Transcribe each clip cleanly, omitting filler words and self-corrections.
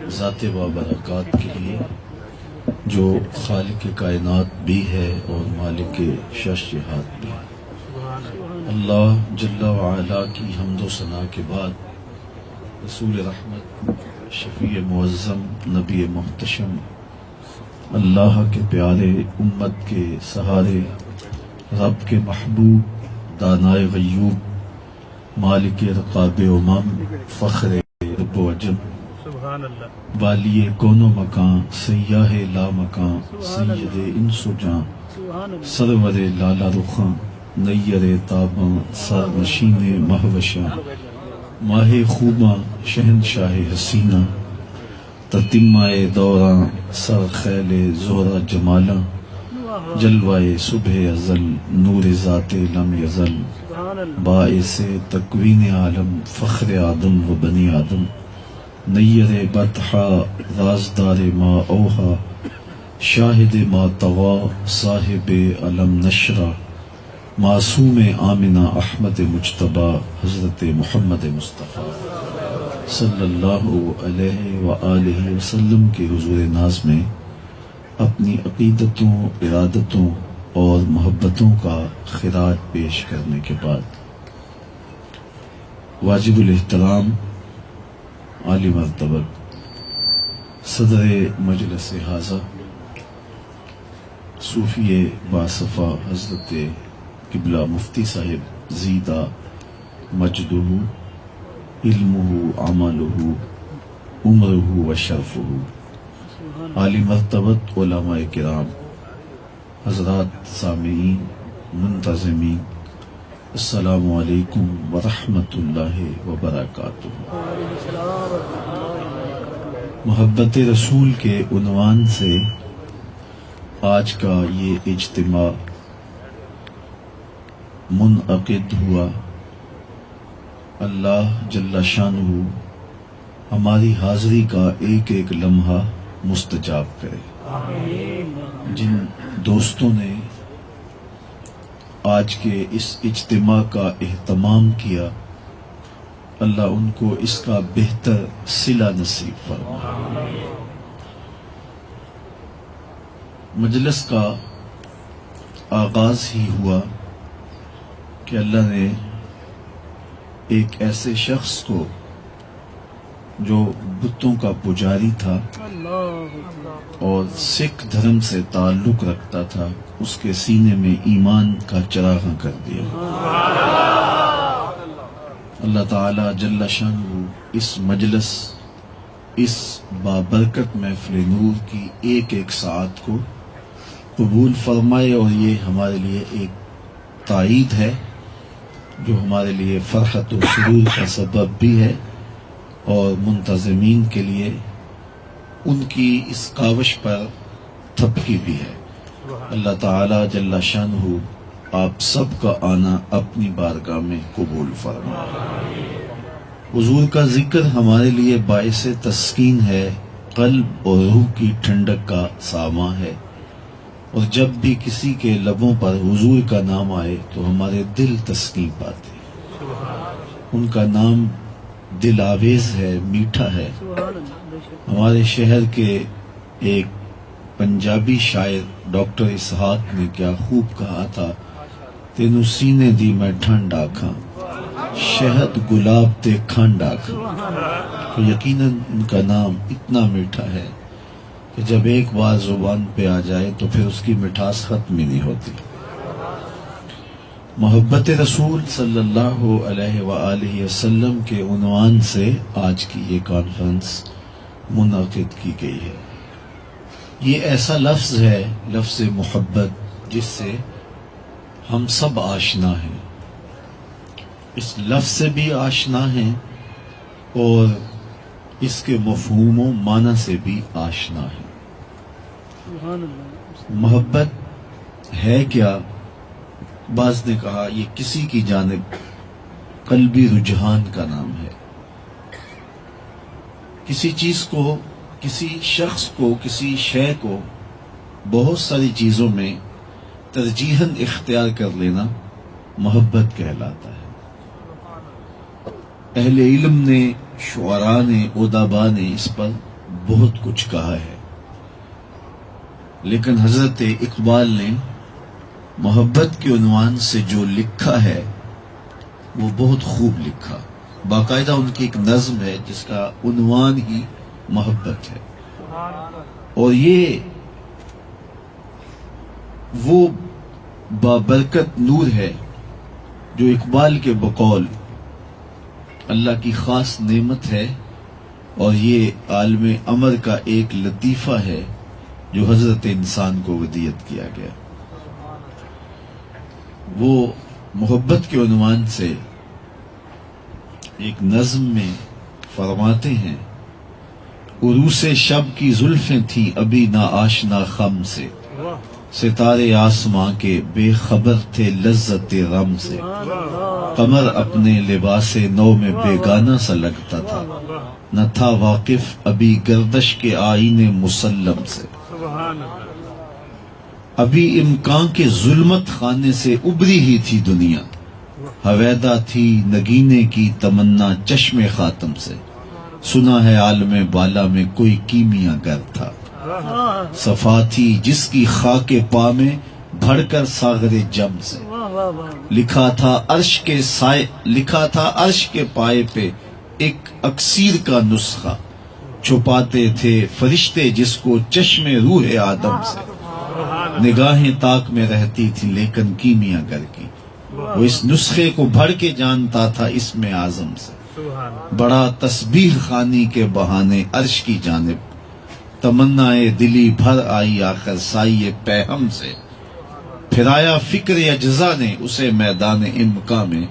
ذات و برکات کے لیے جو خالق کائنات بھی ہے اور مالک شش جہات بھی ہے۔ اللہ جل وعلا کی حمد و ثنا کے بعد رسول رحمت، شفیع معظم، نبی محتشم، اللہ کے پیارے، امت کے سہارے، رب کے محبوب، دانائے غیوب، مالک رقاب امم، فخر رب و عجم، والی کون و مکان، سیاہ لا مکان، سید انس و جاں، سرور لالا رخاں، نیر تاباں، سر نشین مہوشاں، ماہ خوباں، شہنشاہ حسینہ، تتمہ دوراں، سر خیل زہرہ جمالاں، جلوائے صبح ازل، نور ذات لم یزل، باعث تکوین عالم، فخر آدم و بنی آدم، نیر بطحا، رازدار ما اوہا، شاہد ما طغا، صاحب علم نشرہ، معصوم آمنہ احمد مجتبی، حضرت محمد مصطفیٰ صلی اللہ علیہ وآلہ وسلم کے حضور ناز میں اپنی عقیدتوں، ارادتوں اور محبتوں کا خراج پیش کرنے کے بعد واجب الاحترام عالی مرتبت صدر مجلس حاضر صوفی باصفا حضرت قبلہ مفتی صاحب زیدہ مجدہ علمہ عملہ عمرہ و شرفہ، عالی مرتبت علماء کرام، حضرات سامعین، منتظمین، السلام علیکم ورحمۃ اللہ وبرکاتہ۔ محبت رسول کے عنوان سے آج کا یہ اجتماع منعقد ہوا۔ اللہ جل شانہ ہماری حاضری کا ایک ایک لمحہ مستجاب کرے۔ جن دوستوں نے آج کے اس اجتماع کا اہتمام کیا، اللہ ان کو اس کا بہتر صلہ نصیب فرمائے۔ مجلس کا آغاز ہی ہوا کہ اللہ نے ایک ایسے شخص کو جو بتوں کا پجاری تھا اور سکھ دھرم سے تعلق رکھتا تھا، اس کے سینے میں ایمان کا چراغاں کر دیا۔ اللہ تعالی جل شانہ اس مجلس، اس بابرکت محفل نور کی ایک ایک ساعت کو قبول فرمائے، اور یہ ہمارے لیے ایک تائید ہے جو ہمارے لیے فرحت و سرور کا سبب بھی ہے، اور منتظمین کے لیے ان کی اس کاوش پر تھپکی بھی ہے۔ اللہ تعالی جل شانہ آپ سب کا آنا اپنی بارگاہ میں قبول فرمائے۔ حضور کا ذکر ہمارے لیے باعث تسکین ہے، قلب اور روح کی ٹھنڈک کا سامان ہے، اور جب بھی کسی کے لبوں پر حضور کا نام آئے تو ہمارے دل تسکین پاتے ہیں۔ ان کا نام دل آویز ہے، میٹھا ہے۔ ہمارے شہر کے ایک پنجابی شاعر ڈاکٹر اسحاق نے کیا خوب کہا تھا، تینوں سینے دی میں ٹھنڈ آکھاں، شہد گلاب تے کھنڈ آکھاں۔ تو یقیناً ان کا نام اتنا میٹھا ہے کہ جب ایک بار زبان پہ آ جائے تو پھر اس کی مٹھاس ختم ہی نہیں ہوتی۔ محبت رسول صلی اللہ علیہ وآلہ وسلم کے عنوان سے آج کی یہ کانفرنس منعقد کی گئی ہے۔ یہ ایسا لفظ ہے، لفظ محبت، جس سے ہم سب آشنا ہیں، اس لفظ سے بھی آشنا ہیں اور اس کے مفہوم و معنی سے بھی آشنا ہیں۔ محبت ہے کیا؟ بعض نے کہا یہ کسی کی جانب قلبی رجحان کا نام ہے۔ کسی چیز کو، کسی شخص کو، کسی شے کو بہت ساری چیزوں میں ترجیحاً اختیار کر لینا محبت کہلاتا ہے۔ اہل علم نے، شعراء نے، ادباء نے اس پر بہت کچھ کہا ہے، لیکن حضرت اقبال نے محبت کے عنوان سے جو لکھا ہے وہ بہت خوب لکھا. باقاعدہ ان کی ایک نظم ہے جس کا عنوان ہی محبت ہے، اور یہ وہ بابرکت نور ہے جو اقبال کے بقول اللہ کی خاص نعمت ہے، اور یہ عالم امر کا ایک لطیفہ ہے جو حضرت انسان کو ودیعت کیا گیا. وہ محبت کے عنوان سے ایک نظم میں فرماتے ہیں: عروس شب کی زلفیں تھی ابھی نا آشنا خم سے، ستارے آسماں کے بے خبر تھے لذت رم سے، قمر اپنے لباس نو میں بیگانہ سا لگتا تھا، نہ تھا واقف ابھی گردش کے آئینے مسلم سے، ابھی امکان کے ظلمت خانے سے ابری ہی تھی دنیا، حویدہ تھی نگینے کی تمنا چشم خاتم سے، سنا ہے عالم بالا میں کوئی کیمیا گر تھا، صفا تھی جس کی خاک پا میں بھڑ کر ساغر جم سے، لکھا تھا عرش کے پائے پہ ایک اکسیر کا نسخہ، چھپاتے تھے فرشتے جس کو چشم روح آدم سے، نگاہیں تاک میں رہتی تھی لیکن کیمیا گر کی، وہ اس نسخے کو بھر کے جانتا تھا اسم اعظم سے، بڑا تسبیح خوانی کے بہانے عرش کی جانب، تمنائے دلی بھر آئی آخر سائے پیہم سے، پھرایا فکر اجزا نے اسے میدان امکا میں،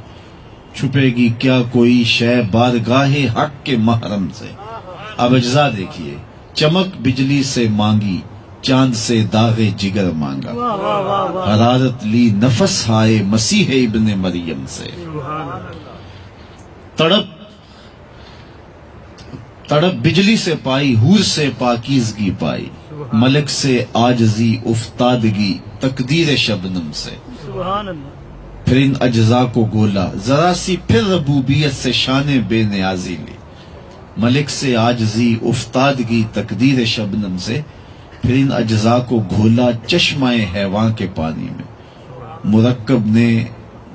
چھپے گی کیا کوئی شے بارگاہ حق کے محرم سے. اب اجزا دیکھیے: چمک بجلی سے مانگی، چاند سے داغ جگر مانگا، حرارت لی نفس ہائے مسیح ابن مریم سے، تڑپ بجلی سے پائی، حور سے پاکیزگی پائی، ملک سے عاجزی افتادگی تقدیر شبنم سے، پھر ان اجزاء کو گولا ذرا سی پھر ربوبیت سے شان بے نیازی لی، ملک سے عاجزی افتادگی تقدیر شبنم سے، پھر ان اجزاء کو گھولا چشمہ حیوان کے پانی میں، مرکب نے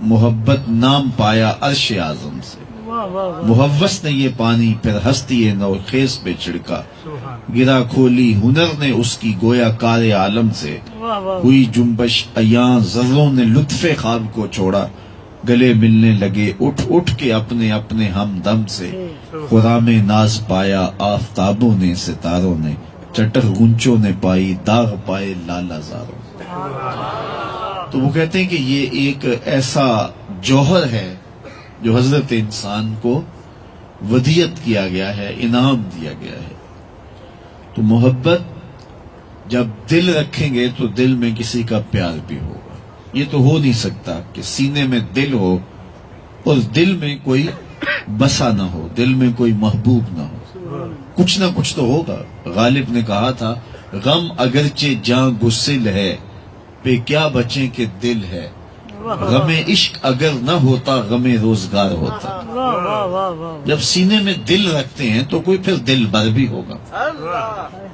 محبت نام پایا عرش اعظم سے، محوس نے یہ پانی پھر ہستی نو خیز پہ چھڑکا، گرا کھولی ہنر نے اس کی گویا کار عالم سے، ہوئی جنبش ایاں ذروں نے لطف خواب کو چھوڑا، گلے ملنے لگے اٹھ اٹھ کے اپنے اپنے ہمدم سے، خرام ناز پایا آفتابوں نے ستاروں نے، چٹخ گنچوں نے پائی داغ پائے لالا زاروں. تو وہ کہتے ہیں کہ یہ ایک ایسا جوہر ہے جو حضرت انسان کو ودیعت کیا گیا ہے، انعام دیا گیا ہے. تو محبت جب دل رکھیں گے تو دل میں کسی کا پیار بھی ہوگا. یہ تو ہو نہیں سکتا کہ سینے میں دل ہو اور دل میں کوئی بسا نہ ہو، دل میں کوئی محبوب نہ ہو. کچھ نہ کچھ تو ہوگا. غالب نے کہا تھا: غم اگرچہ جاں گسل ہے پہ کیا بچیں کہ دل ہے، غم عشق اگر نہ ہوتا غم روزگار ہوتا. جب سینے میں دل رکھتے ہیں تو کوئی پھر دل بر بھی ہوگا،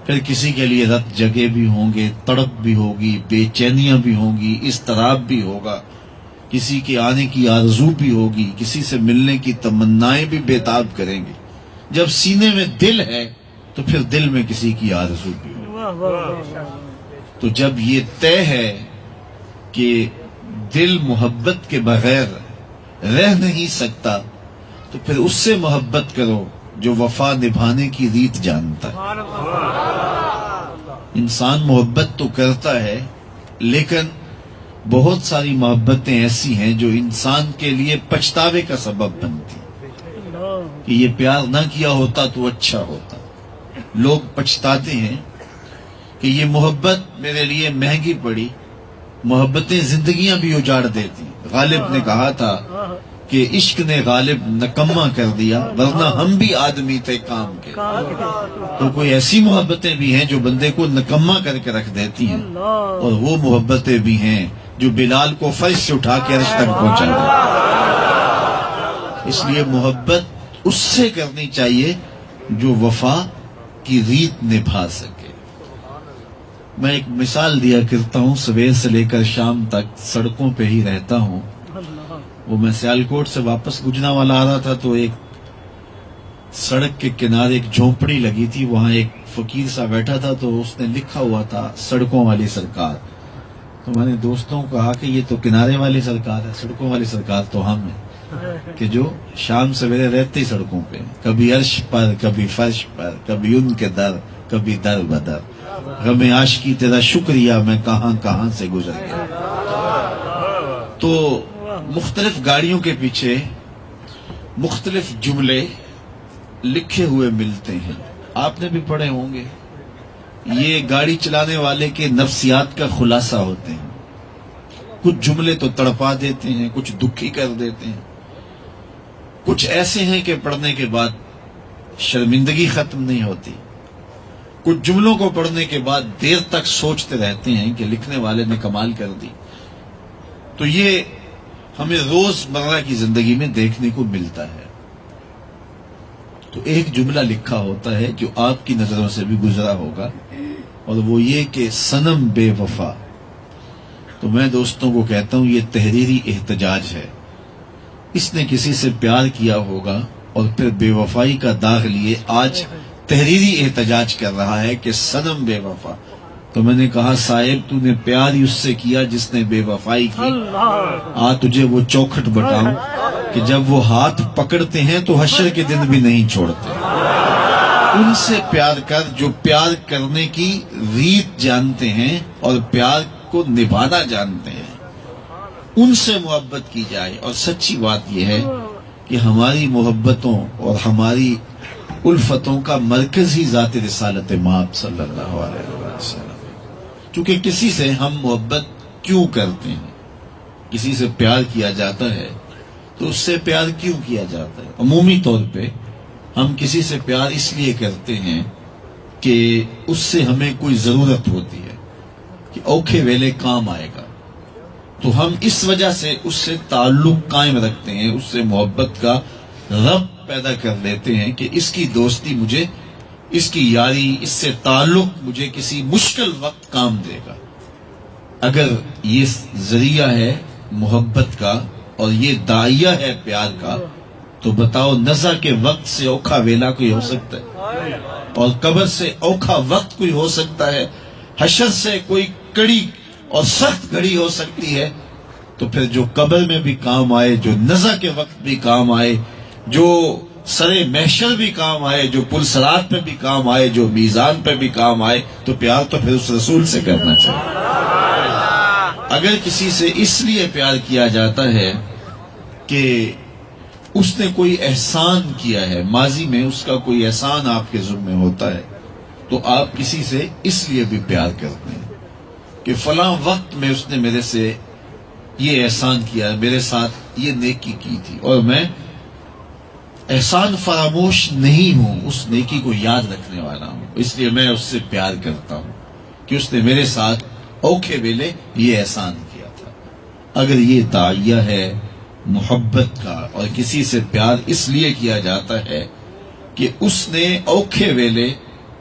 پھر کسی کے لیے رت جگے بھی ہوں گے، تڑپ بھی ہوگی، بے چینیاں بھی ہوں گی، اضطراب بھی ہوگا، کسی کے آنے کی آرزو بھی ہوگی، کسی سے ملنے کی تمنائیں بھی بےتاب کریں گے. جب سینے میں دل ہے تو پھر دل میں کسی کی آرزو بھی ہوگی. تو جب یہ طے ہے کہ دل محبت کے بغیر رہ نہیں سکتا تو پھر اس سے محبت کرو جو وفا نبھانے کی ریت جانتا ہے. انسان محبت تو کرتا ہے لیکن بہت ساری محبتیں ایسی ہیں جو انسان کے لیے پچھتاوے کا سبب بنتی کہ یہ پیار نہ کیا ہوتا تو اچھا ہوتا. لوگ پچھتاتے ہیں کہ یہ محبت میرے لیے مہنگی پڑی. محبتیں زندگیاں بھی اجاڑ دیتی. غالب نے کہا تھا کہ عشق نے غالب نکما کر دیا ورنہ ہم بھی آدمی تھے کام کے. تو کوئی ایسی محبتیں بھی ہیں جو بندے کو نکما کر کے رکھ دیتی ہیں، اور وہ محبتیں بھی ہیں جو بلال کو فرش سے اٹھا کے عرش تک پہنچا دیتی. اس لیے محبت اس سے کرنی چاہیے جو وفا کی ریت نبھا سکے۔ میں ایک مثال دیا کرتا ہوں، صبح سے لے کر شام تک سڑکوں پہ ہی رہتا ہوں۔ وہ میں سیالکوٹ سے واپس گجرانوالہ آ رہا تھا تو ایک سڑک کے کنارے ایک جھونپڑی لگی تھی، وہاں ایک فقیر سا بیٹھا تھا تو اس نے لکھا ہوا تھا سڑکوں والی سرکار۔ تو میں نے دوستوں کو کہا کہ یہ تو کنارے والی سرکار ہے، سڑکوں والی سرکار تو ہم ہیں کہ جو شام سویرے رہتے ہی سڑکوں پہ، کبھی عرش پر، کبھی فرش پر، کبھی ان کے در، کبھی در بدر، غم عاشقی تیرا شکریہ میں کہاں کہاں سے گزر گیا۔ تو مختلف گاڑیوں کے پیچھے مختلف جملے لکھے ہوئے ملتے ہیں، آپ نے بھی پڑھے ہوں گے۔ یہ گاڑی چلانے والے کے نفسیات کا خلاصہ ہوتے ہیں۔ کچھ جملے تو تڑپا دیتے ہیں، کچھ دکھی کر دیتے ہیں، کچھ ایسے ہیں کہ پڑھنے کے بعد شرمندگی ختم نہیں ہوتی، کچھ جملوں کو پڑھنے کے بعد دیر تک سوچتے رہتے ہیں کہ لکھنے والے نے کمال کر دی۔ تو یہ ہمیں روز مرہ کی زندگی میں دیکھنے کو ملتا ہے۔ تو ایک جملہ لکھا ہوتا ہے جو آپ کی نظروں سے بھی گزرا ہوگا، اور وہ یہ کہ صنم بے وفا۔ تو میں دوستوں کو کہتا ہوں یہ تحریری احتجاج ہے۔ اس نے کسی سے پیار کیا ہوگا اور پھر بے وفائی کا داغ لیے آج تحریری احتجاج کر رہا ہے کہ صنم بے وفا۔ تو میں نے کہا صاحب تو نے پیار ہی اس سے کیا جس نے بے وفائی کی، تجھے وہ چوکھٹ بتاؤں کہ جب وہ ہاتھ پکڑتے ہیں تو حشر کے دن بھی نہیں چھوڑتے۔ ان سے پیار کر جو پیار کرنے کی ریت جانتے ہیں اور پیار کو نبھانا جانتے ہیں، ان سے محبت کی جائے۔ اور سچی بات یہ ہے کہ ہماری محبتوں اور ہماری الفتوں کا مرکز ہی ذات رسالت مآب صلی اللہ علیہ وسلم۔ چونکہ کسی سے ہم محبت کیوں کرتے ہیں، کسی سے پیار کیا جاتا ہے تو اس سے پیار کیوں کیا جاتا ہے؟ عمومی طور پہ ہم کسی سے پیار اس لیے کرتے ہیں کہ اس سے ہمیں کوئی ضرورت ہوتی ہے کہ اوکھے ویلے کام آئے گا، تو ہم اس وجہ سے اس سے تعلق قائم رکھتے ہیں، اس سے محبت کا ربط پیدا کر لیتے ہیں کہ اس کی دوستی مجھے، اس کی یاری، اس سے تعلق مجھے کسی مشکل وقت کام دے گا۔ اگر یہ ذریعہ ہے محبت کا اور یہ داعیہ ہے پیار کا، تو بتاؤ نزع کے وقت سے اوکھا ویلا کوئی ہو سکتا ہے، اور قبر سے اوکھا وقت کوئی ہو سکتا ہے، حشر سے کوئی کڑی اور سخت گھڑی ہو سکتی ہے، تو پھر جو قبر میں بھی کام آئے، جو نزع کے وقت بھی کام آئے، جو سرے محشر بھی کام آئے، جو پل صراط پہ بھی کام آئے، جو میزان پہ بھی کام آئے، تو پیار تو پھر اس رسول سے کرنا چاہیے۔ اگر کسی سے اس لیے پیار کیا جاتا ہے کہ اس نے کوئی احسان کیا ہے، ماضی میں اس کا کوئی احسان آپ کے ذمہ ہوتا ہے، تو آپ کسی سے اس لیے بھی پیار کرتے ہیں کہ فلاں وقت میں اس نے میرے سے یہ احسان کیا، میرے ساتھ یہ نیکی کی تھی، اور میں احسان فراموش نہیں ہوں، اس نیکی کو یاد رکھنے والا ہوں، اس لیے میں اس سے پیار کرتا ہوں کہ اس نے میرے ساتھ اوکھے ویلے یہ احسان کیا تھا۔ اگر یہ داعیہ ہے محبت کا اور کسی سے پیار اس لیے کیا جاتا ہے کہ اس نے اوکھے ویلے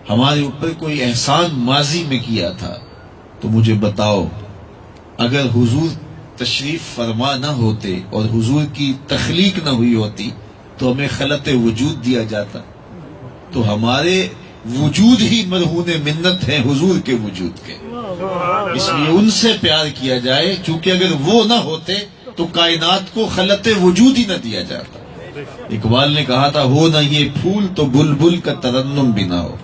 ہمارے اوپر کوئی احسان ماضی میں کیا تھا، تو مجھے بتاؤ اگر حضور تشریف فرما نہ ہوتے اور حضور کی تخلیق نہ ہوئی ہوتی تو ہمیں خلط وجود دیا جاتا، تو ہمارے وجود ہی مرہون منت ہیں حضور کے وجود کے، اس لیے ان سے پیار کیا جائے، چونکہ اگر وہ نہ ہوتے تو کائنات کو خلط وجود ہی نہ دیا جاتا۔ اقبال نے کہا تھا ہو نہ یہ پھول تو بلبل کا ترنم بھی نہ ہو،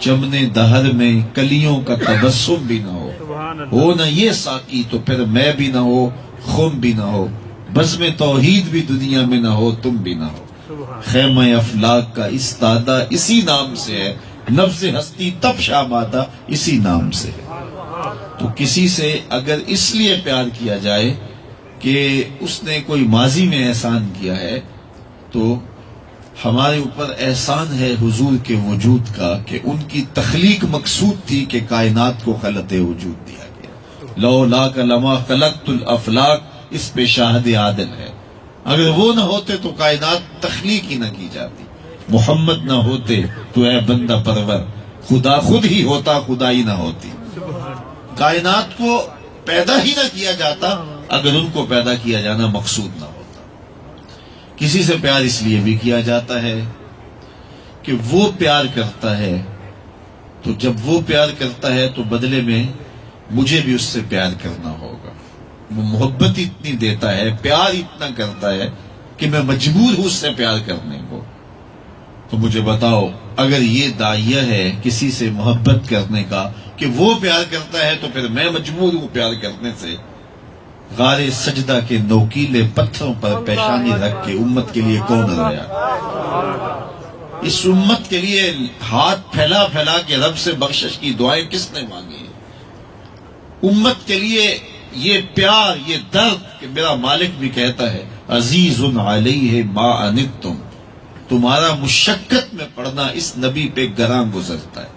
چمنے دہر میں کلیوں کا تبسم بھی نہ ہو نہ یہ ساقی تو پھر میں بھی نہ ہو، خم بھی نہ ہو، بزم توحید بھی دنیا میں نہ ہو، تم بھی نہ ہو، خیمہ افلاک کا استادہ اسی نام سے ہے، نفس ہستی تب شامادہ اسی نام سے ہے۔ تو کسی سے اگر اس لیے پیار کیا جائے کہ اس نے کوئی ماضی میں احسان کیا ہے، تو ہمارے اوپر احسان ہے حضور کے وجود کا کہ ان کی تخلیق مقصود تھی کہ کائنات کو خلط وجود دیا گیا۔ لولاک لما خلقت الافلاک، اس پہ شاہد عادل ہے، اگر وہ نہ ہوتے تو کائنات تخلیق ہی نہ کی جاتی۔ محمد نہ ہوتے تو اے بندہ پرور خدا خود ہی ہوتا، خدائی نہ ہوتی۔ کائنات کو پیدا ہی نہ کیا جاتا اگر ان کو پیدا کیا جانا مقصود نہ ہوتا۔ کسی سے پیار اس لیے بھی کیا جاتا ہے کہ وہ پیار کرتا ہے، تو جب وہ پیار کرتا ہے تو بدلے میں مجھے بھی اس سے پیار کرنا ہوگا۔ وہ محبت اتنی دیتا ہے، پیار اتنا کرتا ہے کہ میں مجبور ہوں اس سے پیار کرنے کو۔ تو مجھے بتاؤ، اگر یہ داعیہ ہے کسی سے محبت کرنے کا کہ وہ پیار کرتا ہے تو پھر میں مجبور ہوں پیار کرنے سے۔ غار سجدہ کے نوکیلے پتھروں پر پیشانی رکھ کے امت کے لیے کون رویا؟ اس امت کے لیے ہاتھ پھیلا پھیلا کے رب سے بخشش کی دعائیں کس نے مانگی؟ امت کے لیے یہ پیار، یہ درد کہ میرا مالک بھی کہتا ہے عزیز علیہ ما عنتم، تمہارا مشقت میں پڑنا اس نبی پہ گراں گزرتا ہے۔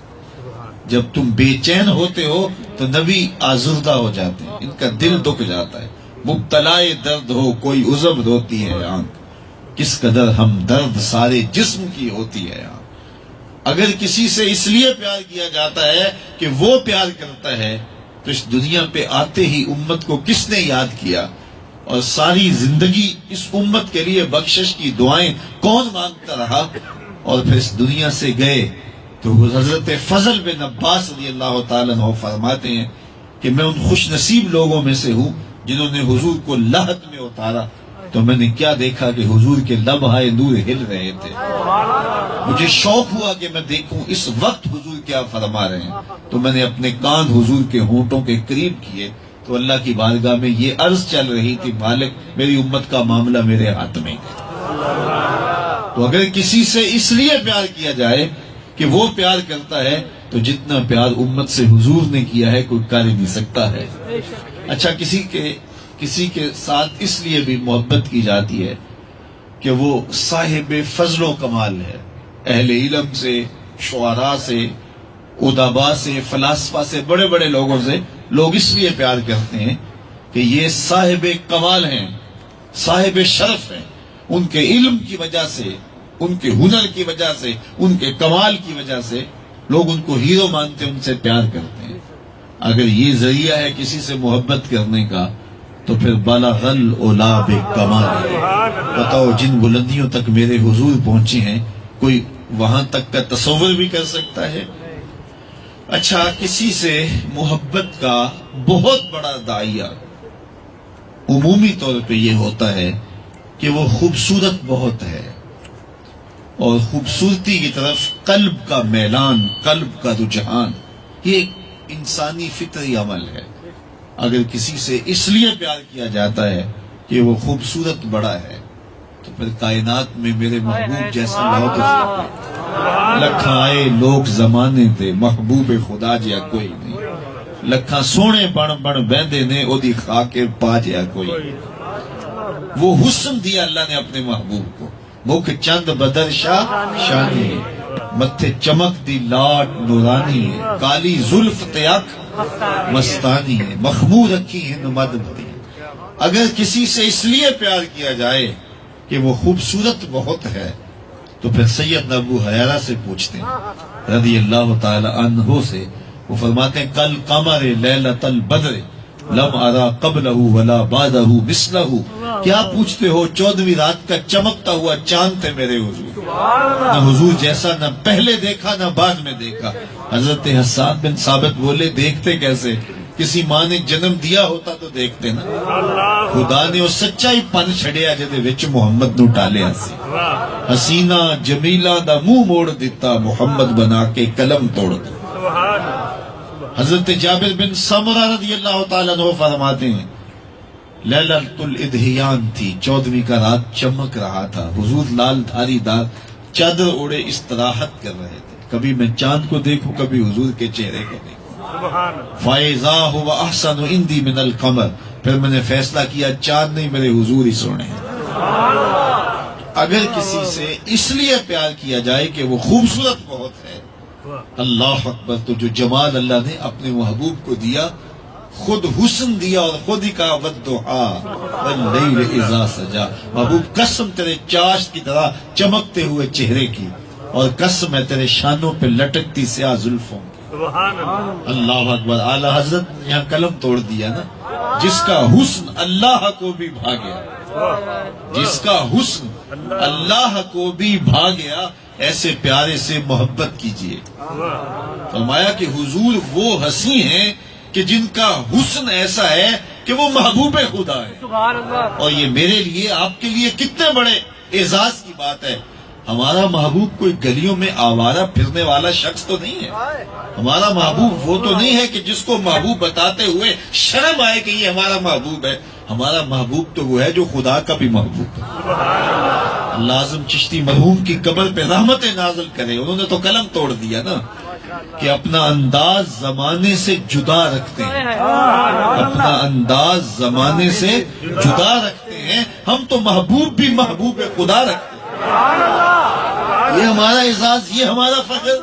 جب تم بے چین ہوتے ہو تو نبی آزردہ ہو جاتے ہیں، ان کا دل دکھ جاتا ہے۔ مبتلائے درد ہو کوئی عزم روتی ہے آنکھ، کس قدر ہم درد سارے جسم کی ہوتی ہے آنکھ۔ اگر کسی سے اس لیے پیار کیا جاتا ہے کہ وہ پیار کرتا ہے تو اس دنیا پہ آتے ہی امت کو کس نے یاد کیا، اور ساری زندگی اس امت کے لیے بخشش کی دعائیں کون مانگتا رہا؟ اور پھر اس دنیا سے گئے تو حضرت فضل بن عباس رضی اللہ تعالیٰ عنہ فرماتے ہیں کہ میں ان خوش نصیب لوگوں میں سے ہوں جنہوں نے حضور کو لحد میں اتارا تو میں نے کیا دیکھا کہ حضور کے لمحۂ نور ہل رہے تھے۔ مجھے شوق ہوا کہ میں دیکھوں اس وقت حضور کیا فرما رہے ہیں، تو میں نے اپنے کان حضور کے ہونٹوں کے قریب کیے تو اللہ کی بارگاہ میں یہ عرض چل رہی تھی، مالک میری امت کا معاملہ میرے ہاتھ میں ہے۔ تو اگر کسی سے اس لیے پیار کیا جائے کہ وہ پیار کرتا ہے تو جتنا پیار امت سے حضور نے کیا ہے کوئی کر ہی نہیں سکتا ہے۔ اچھا، کسی کے ساتھ اس لیے بھی محبت کی جاتی ہے کہ وہ صاحب فضل و کمال ہے، اہل علم سے، شعراء سے، ادباء سے، فلاسفہ سے، بڑے بڑے لوگوں سے لوگ اس لیے پیار کرتے ہیں کہ یہ صاحب کمال ہیں، صاحب شرف ہیں، ان کے علم کی وجہ سے، ان کے ہنر کی وجہ سے، ان کے کمال کی وجہ سے لوگ ان کو ہیرو مانتے ہیں، ان سے پیار کرتے ہیں۔ اگر یہ ذریعہ ہے کسی سے محبت کرنے کا تو پھر بلغ العلا بکمال، بتاؤ جن بلندیوں تک میرے حضور پہنچے ہیں کوئی وہاں تک کا تصور بھی کر سکتا ہے؟ اچھا، کسی سے محبت کا بہت بڑا داعیہ عمومی طور پہ یہ ہوتا ہے کہ وہ خوبصورت بہت ہے، اور خوبصورتی کی طرف قلب کا میلان، قلب کا رجحان، یہ ایک انسانی فطری عمل ہے۔ اگر کسی سے اس لیے پیار کیا جاتا ہے کہ وہ خوبصورت بڑا ہے تو پھر کائنات میں میرے محبوب جیسا لکھاں آئے لوگ زمانے تے محبوب خدا جیا کوئی نہیں، لکھاں سونے بن بن بہندے نے او دی خاکے پا جیا کوئی۔ وہ حسن دیا اللہ نے اپنے محبوب کو، مکھ چند بدر شاہ شانی ہے، متھے چمک دی لاٹ نورانی ہے، کالی زلف تے اکھ مستانی ہے، مخمور رکھی ہے نمد بھری۔ اگر کسی سے اس لیے پیار کیا جائے کہ وہ خوبصورت بہت ہے تو پھر سید ابو حریرہ سے پوچھتے ہیں رضی اللہ تعالی عنہ سے، وہ فرماتے ہیں کل قمر لیلۃ البدر لم ارا قبلہ ولا بعدہ مثلہ، کیا پوچھتے ہو 14ویں رات کا چمکتا ہوا چاند تھے میرے حضور، نہ حضور جیسا نہ پہلے دیکھا نہ بعد میں دیکھا۔ حضرت حسان بن ثابت بولے دیکھتے کیسے؟ کسی ماں نے جنم دیا ہوتا تو دیکھتے نا، خدا نے وہ سچائی پن چھڑیا جدے وچ محمد نو ٹالیا سی، حسینہ جمیلہ دا منہ موڑ دیتا محمد بنا کے قلم توڑ دیتا۔ حضرت جابر بن سمرہ رضی اللہ تعالیٰ عنہ فرماتے ہیں لیلۃ الادھیان تھی، 14ویں کا رات چمک رہا تھا، حضور لال دھاری دار چادر اوڑے استراحت کر رہے تھے، کبھی میں چاند کو دیکھوں کبھی حضور کے چہرے کو دیکھوں۔ فَإِذَا هُوَ أَحْسَنُ عِنْدِي مِنَ الْقَمَرِ، پھر میں نے فیصلہ کیا چاند نہیں میرے حضور ہی سونے ہیں۔ اگر کسی سے اس لیے پیار کیا جائے کہ وہ خوبصورت بہت ہے، اللہ اکبر، تو جو جمال اللہ نے اپنے محبوب کو دیا، خود حسن دیا اور خود ہی کہا وَالضُّحَىٰ وَاللَّيْلِ إِذَا سَجَىٰ، محبوب قسم تیرے چاشت کی طرح چمکتے ہوئے چہرے کی اور قسم ہے تیرے شانوں پہ لٹکتی سیاہ زلفوں کی. اللہ اکبر. اعلی حضرت نے یہاں قلم توڑ دیا نا. جس کا حسن اللہ کو بھی بھا گیا, جس کا حسن اللہ کو بھی بھا گیا, ایسے پیارے سے محبت کیجئے. فرمایا کہ حضور وہ ہنسی ہیں کہ جن کا حسن ایسا ہے کہ وہ محبوب خدا ہے. اور یہ میرے لیے آپ کے لیے کتنے بڑے اعزاز کی بات ہے. ہمارا محبوب کوئی گلیوں میں آوارہ پھرنے والا شخص تو نہیں ہے. ہمارا محبوب وہ تو نہیں ہے کہ جس کو محبوب بتاتے ہوئے شرم آئے کہ یہ ہمارا محبوب ہے. ہمارا محبوب تو وہ ہے جو خدا کا بھی محبوب ہے. اللہ اعظم چشتی مرحوم کی قبر پہ رحمت نازل کرے. انہوں نے تو قلم توڑ دیا نا کہ اپنا انداز زمانے سے جدا رکھتے ہیں, اپنا انداز زمانے سے جدا رکھتے ہیں. ہم تو محبوب بھی محبوب خدا رکھتے ہیں. یہ ہمارا اعزاز, یہ ہمارا فخر.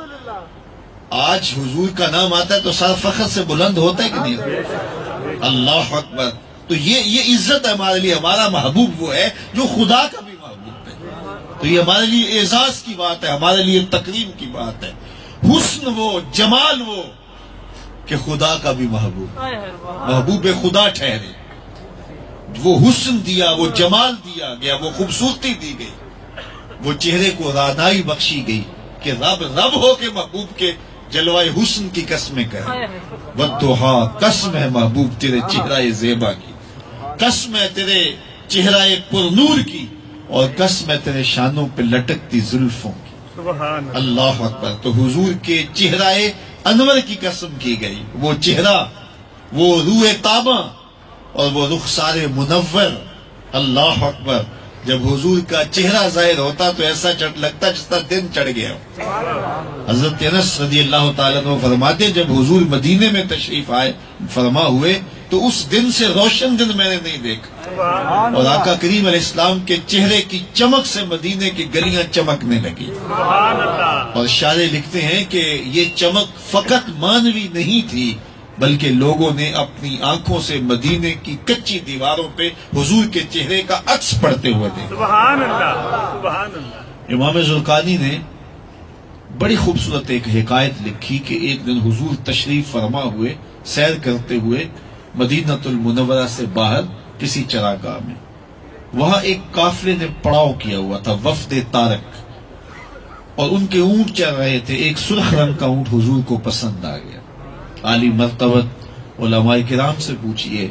آج حضور کا نام آتا ہے تو سر فخر سے بلند ہوتا ہے کہ نہیں ہوتا؟ اللہ اکبر. تو یہ عزت ہے ہمارے لیے. ہمارا محبوب وہ ہے جو خدا کا بھی محبوب ہے. تو یہ ہمارے لیے اعزاز کی بات ہے, ہمارے لیے تکریم کی بات ہے. حسن وہ, جمال وہ کہ خدا کا بھی محبوب, محبوب خدا ٹھہرے. وہ حسن دیا, وہ جمال دیا گیا, وہ خوبصورتی دی گئی, وہ چہرے کو رانائی بخشی گئی کہ رب ہو کے محبوب کے جلوائے حسن کی قسمیں کرے. والضحا, قسم ہے محبوب تیرے چہرہ زیبا کی, قسم ہے تیرے چہرہ پر نور کی, اور قسم ہے تیرے شانوں پہ لٹکتی زلفوں کی. اللہ اکبر. تو حضور کے چہرہ انور کی قسم کی گئی. وہ چہرہ, وہ روح تاباں اور وہ رخسار منور. اللہ اکبر. جب حضور کا چہرہ ظاہر ہوتا تو ایسا لگتا جس طرح دن چڑھ گیا. حضرت انس رضی اللہ تعالیٰ عنہ فرماتے جب حضور مدینے میں تشریف آئے فرما ہوئے تو اس دن سے روشن دن میں نے نہیں دیکھا. اور آقا کریم علیہ السلام کے چہرے کی چمک سے مدینے کی گلیاں چمکنے لگی. اور شاعر لکھتے ہیں کہ یہ چمک فقط مانوی نہیں تھی بلکہ لوگوں نے اپنی آنکھوں سے مدینے کی کچی دیواروں پہ حضور کے چہرے کا عکس پڑتے ہوئے دیکھا. سبحان اللہ, سبحان اللہ. امام زرقانی نے بڑی خوبصورت ایک حکایت لکھی کہ ایک دن حضور تشریف فرما ہوئے سیر کرتے ہوئے مدینۃ المنورہ سے باہر کسی چراگاہ میں. وہاں ایک قافلے نے پڑاؤ کیا ہوا تھا, وفد تارک, اور ان کے اونٹ چل رہے تھے. ایک سرخ رنگ کا اونٹ حضور کو پسند آ گیا. عالی مرتبت علماء کرام سے پوچھئے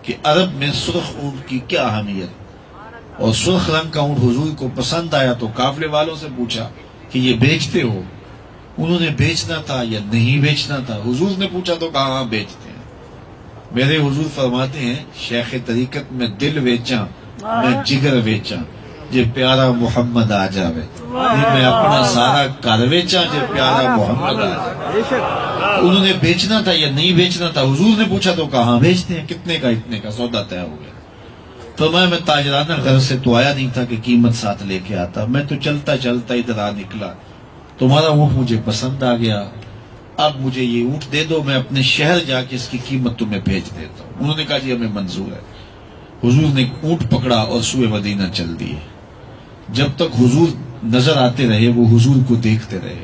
کہ عرب میں سرخ اونٹ کی کیا اہمیت, اور سرخ رنگ کا اونٹ حضور کو پسند آیا تو قافلے والوں سے پوچھا کہ یہ بیچتے ہو؟ انہوں نے بیچنا تھا یا نہیں بیچنا تھا. حضور نے پوچھا تو کہا ہاں بیچتے ہیں. میرے حضور فرماتے ہیں شیخ طریقت میں دل بیچاں میں جگر بیچاں جے پیارا محمد آ جاوے, میں اپنا سارا کر بیچاں جے پیارا محمد آ جاوے. انہوں نے بیچنا تھا یا نہیں بیچنا تھا, حضور نے پوچھا تو کہاں بیچتے ہیں. کتنے کا؟ اتنے کا. سودا طے ہو گیا. فرمایا میں تاجرانہ غرض سے تو آیا نہیں تھا کہ قیمت ساتھ لے کے آتا, میں تو چلتا چلتا ادھر آ نکلا, تمہارا اونٹ مجھے پسند آ گیا, اب مجھے یہ اونٹ دے دو, میں اپنے شہر جا کے اس کی قیمت تمہیں بھیج دیتا ہوں. انہوں نے کہا جی ہمیں منظور ہے. حضور نے اونٹ پکڑا اور سوئے مدینہ چل دیے. جب تک حضور نظر آتے رہے وہ حضور کو دیکھتے رہے.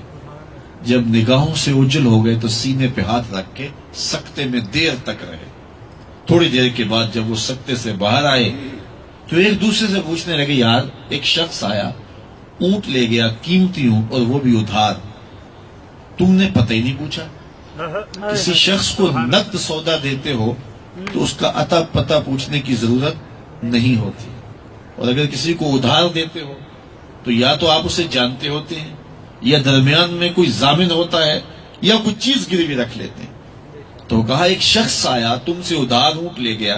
جب نگاہوں سے اجل ہو گئے تو سینے پہ ہاتھ رکھ کے سکتے میں دیر تک رہے. تھوڑی دیر کے بعد جب وہ سکتے سے باہر آئے تو ایک دوسرے سے پوچھنے لگے یار ایک شخص آیا, اونٹ لے گیا, قیمتی اونٹ, اور وہ بھی ادھار, تم نے پتہ ہی نہیں پوچھا. کسی شخص کو نقد سودا دیتے ہو تو اس کا عطا پتہ پوچھنے کی ضرورت نہیں ہوتی, اور اگر کسی کو ادھار دیتے ہو تو یا تو آپ اسے جانتے ہوتے ہیں یا درمیان میں کوئی ضامن ہوتا ہے یا کوئی چیز گروی رکھ لیتے ہیں. تو کہا ایک شخص آیا تم سے ادھار اونٹ لے گیا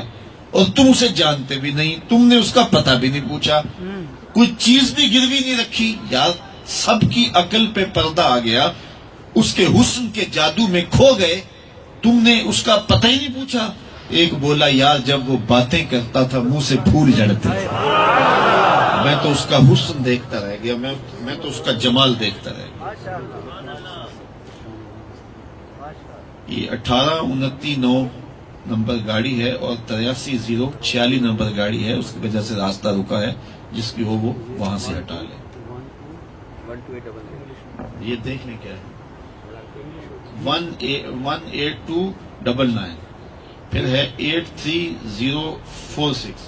اور تم اسے جانتے بھی نہیں, تم نے اس کا پتہ بھی نہیں پوچھا, کوئی چیز بھی گروی نہیں رکھی. یار سب کی عقل پہ پردہ آ گیا, اس کے حسن کے جادو میں کھو گئے, تم نے اس کا پتہ ہی نہیں پوچھا. ایک بولا یار جب وہ باتیں کرتا تھا منہ سے پھول جھڑتے تھے, میں تو اس کا حسن دیکھتا رہ گیا, میں تو اس کا جمال دیکھتا رہ گیا. یہ 1829 نمبر گاڑی ہے اور 8346 نمبر گاڑی ہے, اس کی وجہ سے راستہ رکا ہے, جس کی ہو وہ وہاں سے ہٹا لے. یہ دیکھ لیں کیا ہے 18299 پھر ہے 83046.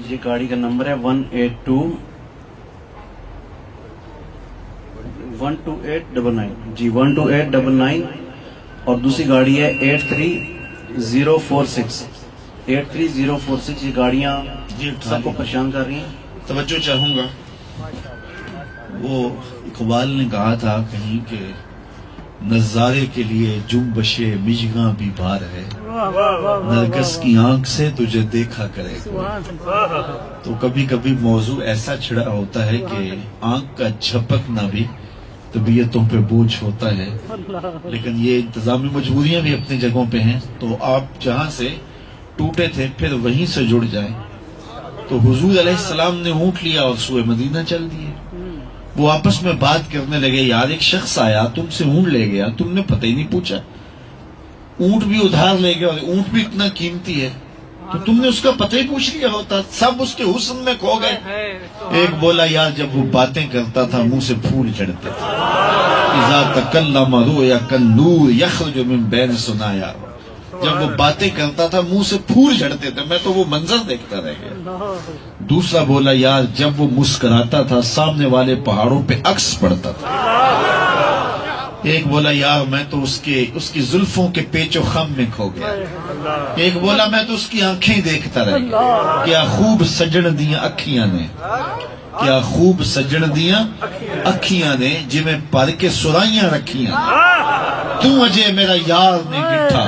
یہ گاڑی کا نمبر ہے 12899 جی 12899 اور دوسری گاڑی ہے 83046. یہ گاڑیاں جی سب کو پریشان کر رہی ہیں. توجہ چاہوں گا. وہ اقبال نے کہا تھا کہیں کہ نظارے کے لیے جنبش مژگاں بھی بھار ہے، نرگس کی آنکھ سے تجھے دیکھا کرے. تو کبھی کبھی موضوع ایسا چھڑا ہوتا ہے کہ آنکھ کا جھپکنا بھی طبیعتوں پہ بوجھ ہوتا ہے، لیکن یہ انتظامی مجبوریاں بھی اپنی جگہوں پہ ہیں. تو آپ جہاں سے ٹوٹے تھے پھر وہیں سے جڑ جائیں. تو حضور علیہ السلام نے اونٹ لیا اور سوئے مدینہ چل دیے. وہ آپس میں بات کرنے لگے، یار ایک شخص آیا تم سے اونٹ لے گیا، تم نے پتہ ہی نہیں پوچھا، اونٹ بھی ادھار لے گیا اور اونٹ بھی اتنا قیمتی ہے تو تم نے اس کا پتہ ہی پوچھ لیا ہوتا. سب اس کے حسن میں کھو گئے. ایک بولا، یار جب وہ باتیں کرتا تھا منہ سے پھول جھڑتے تھے. اذا تکلم رؤیا کالنور یخرج من بین ثنایا. جب وہ باتیں کرتا تھا منہ سے پھول جھڑتے تھے، میں تو وہ منظر دیکھتا رہ گیا. دوسرا بولا، یار جب وہ مسکراتا تھا سامنے والے پہاڑوں پہ عکس پڑتا تھا. ایک بولا، یار میں تو اس کی زلفوں کے پیچ و خم میں کھو گیا. ایک بولا، میں تو اس کی آنکھیں دیکھتا رہ گیا. کیا خوب سجن دیاں اکھیاں نے، کیا خوب سجن دیاں اکھیاں نے، جویں پر کے سرائیاں رکھیاں. تو اجے میرا یار نے ڈٹھا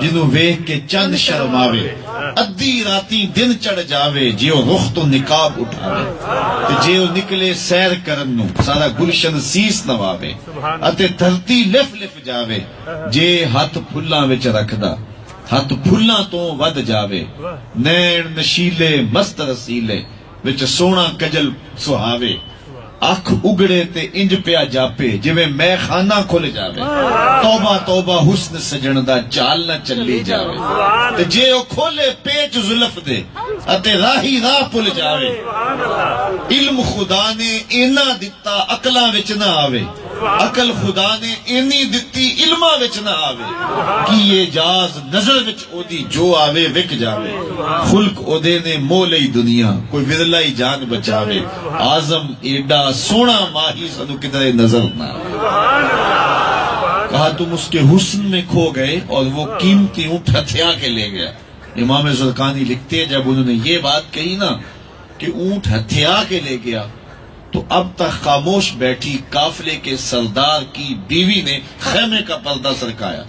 جنوں ویکھ کے چند شرماوے. ادھی راتی دن چڑھ جاوے جیو رخ تو نقاب اٹھاوے. جیو نکلے سیر کرن نو سارا گلشن سیس نواوے. اتے دھرتی لف لف جاوے جے ہاتھ پھلاں وچ رکھدا ہاتھ پھلاں تو ود جاوے. نین نشیلے مست رسیلے وچ سونا کجل سہاوے. اکھ اگڑے تے انج پیا جاپے جویں میں خانہ کھل جاوے. توبہ توبہ حسن سجن دا چال نہ چلی جاوے. تے جے او کھولے پیچ زلف دے اتے راہی راہ پل جاوے. علم خدا نے اینا دتا عقلاں وچ نہ آوے. عقل خدا نے اینی دتی علماں وچ نہ آوے. کی یہ جاز نظر وچ او دی جو آوے وک جاوے. خلق او دے نے مول ای دنیا کوئی ودلائی جان بچاوے. آزم ایڈا سونا ماہی سنو کدھر نظر نہ آوے. کہا تم اس کے حسن میں کھو گئے اور وہ قیمتی اونٹ ہتھیا کے لے گیا. امام زرقانی لکھتے ہیں جب انہوں نے یہ بات کہی نا کہ اونٹ ہتھیا کے لے گیا تو اب تک خاموش بیٹھی قافلے کے سردار کی بیوی نے خیمے کا پردہ سرکایا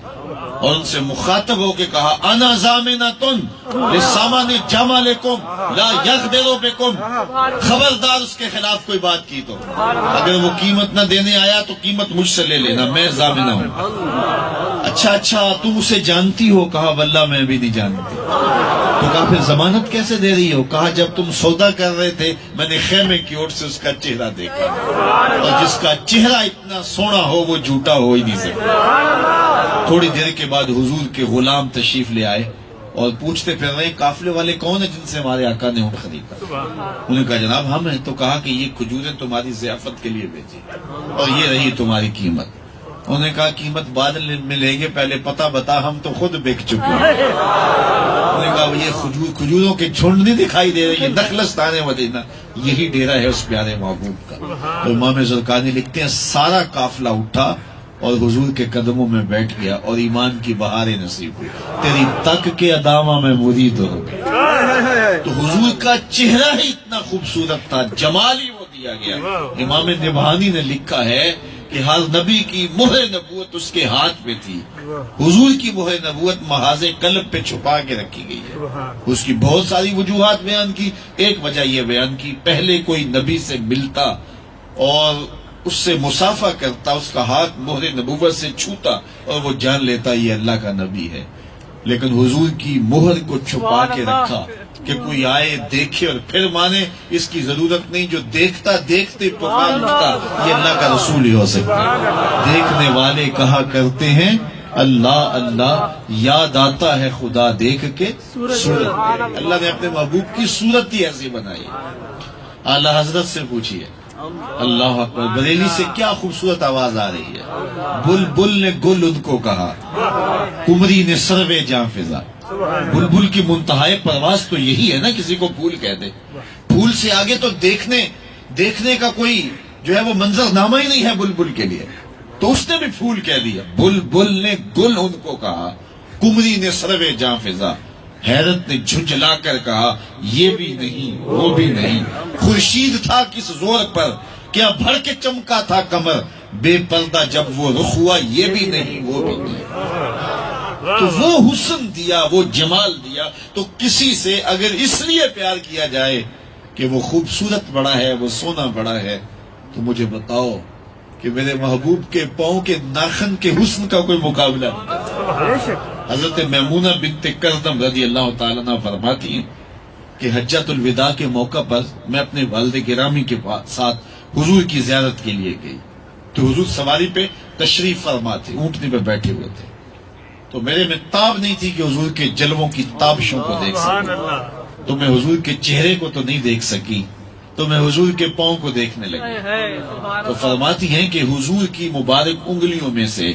اور ان سے مخاطب ہو کے کہا، انا ضامنۃ لسامان جمالکم لا یغدر بکم. خبردار اس کے خلاف کوئی بات کی تو اگر وہ قیمت نہ دینے آیا تو قیمت مجھ سے لے لینا، میں ضامنہ ہوں. اچھا تم اسے جانتی ہو؟ کہا واللہ میں بھی نہیں جانتی. تو کہا پھر ضمانت کیسے دے رہی ہو؟ کہا جب تم سودا کر رہے تھے میں نے خیمے کی اوٹ سے اس کا چہرہ دیکھا اور جس کا چہرہ اتنا سونا ہو وہ جھوٹا ہو ہی نہیں سکتا. تھوڑی دیر کے بعد حضور کے غلام تشریف لے آئے اور پوچھتے پھر رہے قافلے والے کون ہیں جن سے ہمارے آقا نے اونٹ خریدا. انہوں نے کہا جناب ہم ہیں. تو کہا کہ یہ کھجوریں تمہاری ضیافت کے لیے بھیجی اور یہ رہی تمہاری قیمت. انہوں نے کہا قیمت بعد میں لیں گے، پہلے پتہ بتا، ہم تو خود بک چکے ہیں. انہوں نے کہا یہ کھجوروں کے جھنڈ نہیں دکھائی دے رہے، یہ نخلستان مدینہ، یہی ڈیرا ہے اس پیارے محبوب کا. تو امام زرقانی لکھتے ہیں سارا قافلہ اٹھا اور حضور کے قدموں میں بیٹھ گیا اور ایمان کی بہاریں نصیب ہوئی. تیری تک کے ادامہ میں مرید ہو گیا. تو حضور کا چہرہ ہی اتنا خوبصورت تھا، جمال ہی وہ دیا گیا. امام نبہانی نے لکھا ہے کہ ہر نبی کی مہر نبوت اس کے ہاتھ پہ تھی. حضور کی مہر نبوت محاذ قلب پہ چھپا کے رکھی گئی ہے. اس کی بہت ساری وجوہات بیان کی. ایک وجہ یہ بیان کی پہلے کوئی نبی سے ملتا اور اس سے مسافہ کرتا، اس کا ہاتھ مہر نبوت سے چھوتا اور وہ جان لیتا یہ اللہ کا نبی ہے. لیکن حضور کی مہر کو چھپا کے رکھا کہ کوئی آئے دیکھے اور پھر مانے. اس کی ضرورت نہیں، جو دیکھتا دیکھتے پکار اٹھتا یہ اللہ کا رسول ہی ہو سکتا ہے. دیکھنے والے کہا کرتے ہیں اللہ اللہ، یاد آتا ہے خدا دیکھ کے صورت. اللہ نے اپنے محبوب کی صورت ہی ایسی بنائی. اعلیٰ حضرت سے پوچھئے اللہ اکبر. بریلی سے کیا خوبصورت آواز آ رہی ہے. بلبل نے گل ان کو کہا، قمری نے سروے جاں فضا. بلبل کی منتہائے پرواز تو یہی ہے نا، کسی کو پھول کہہ دے. پھول سے آگے تو دیکھنے کا کوئی جو ہے وہ منظر نامہ ہی نہیں ہے بلبل کے لیے، تو اس نے بھی پھول کہہ دیا. بلبل نے گل ان کو کہا، قمری نے سروے جاں فضا. حیرت نے جھنجھلا کر کہا، یہ بھی نہیں وہ بھی نہیں. خورشید تھا کس زور پر، کیا بھر کے چمکا تھا کمر. بے پردہ جب وہ رخ ہوا، یہ بھی نہیں وہ بھی نہیں. تو وہ حسن دیا، وہ جمال دیا. تو کسی سے اگر اس لیے پیار کیا جائے کہ وہ خوبصورت بڑا ہے، وہ سونا بڑا ہے، تو مجھے بتاؤ کہ میرے محبوب کے پاؤں کے ناخن کے حسن کا کوئی مقابلہ نہیں. حضرت میمونہ بنت کردم رضی اللہ تعالیٰ عنہ فرماتی ہیں کہ حجۃ الوداع کے موقع پر میں اپنے والد گرامی کے ساتھ حضور کی زیارت کے لیے گئی. تو حضور سواری پہ تشریف فرما تھے، اونٹنی پہ بیٹھے ہوئے تھے. تو میرے میں تاب نہیں تھی کہ حضور کے جلووں کی تابشوں کو دیکھ سکوں. تو میں حضور کے چہرے کو تو نہیں دیکھ سکی، تو میں حضور کے پاؤں کو دیکھنے لگی. تو فرماتی ہیں کہ حضور کی مبارک انگلیوں میں سے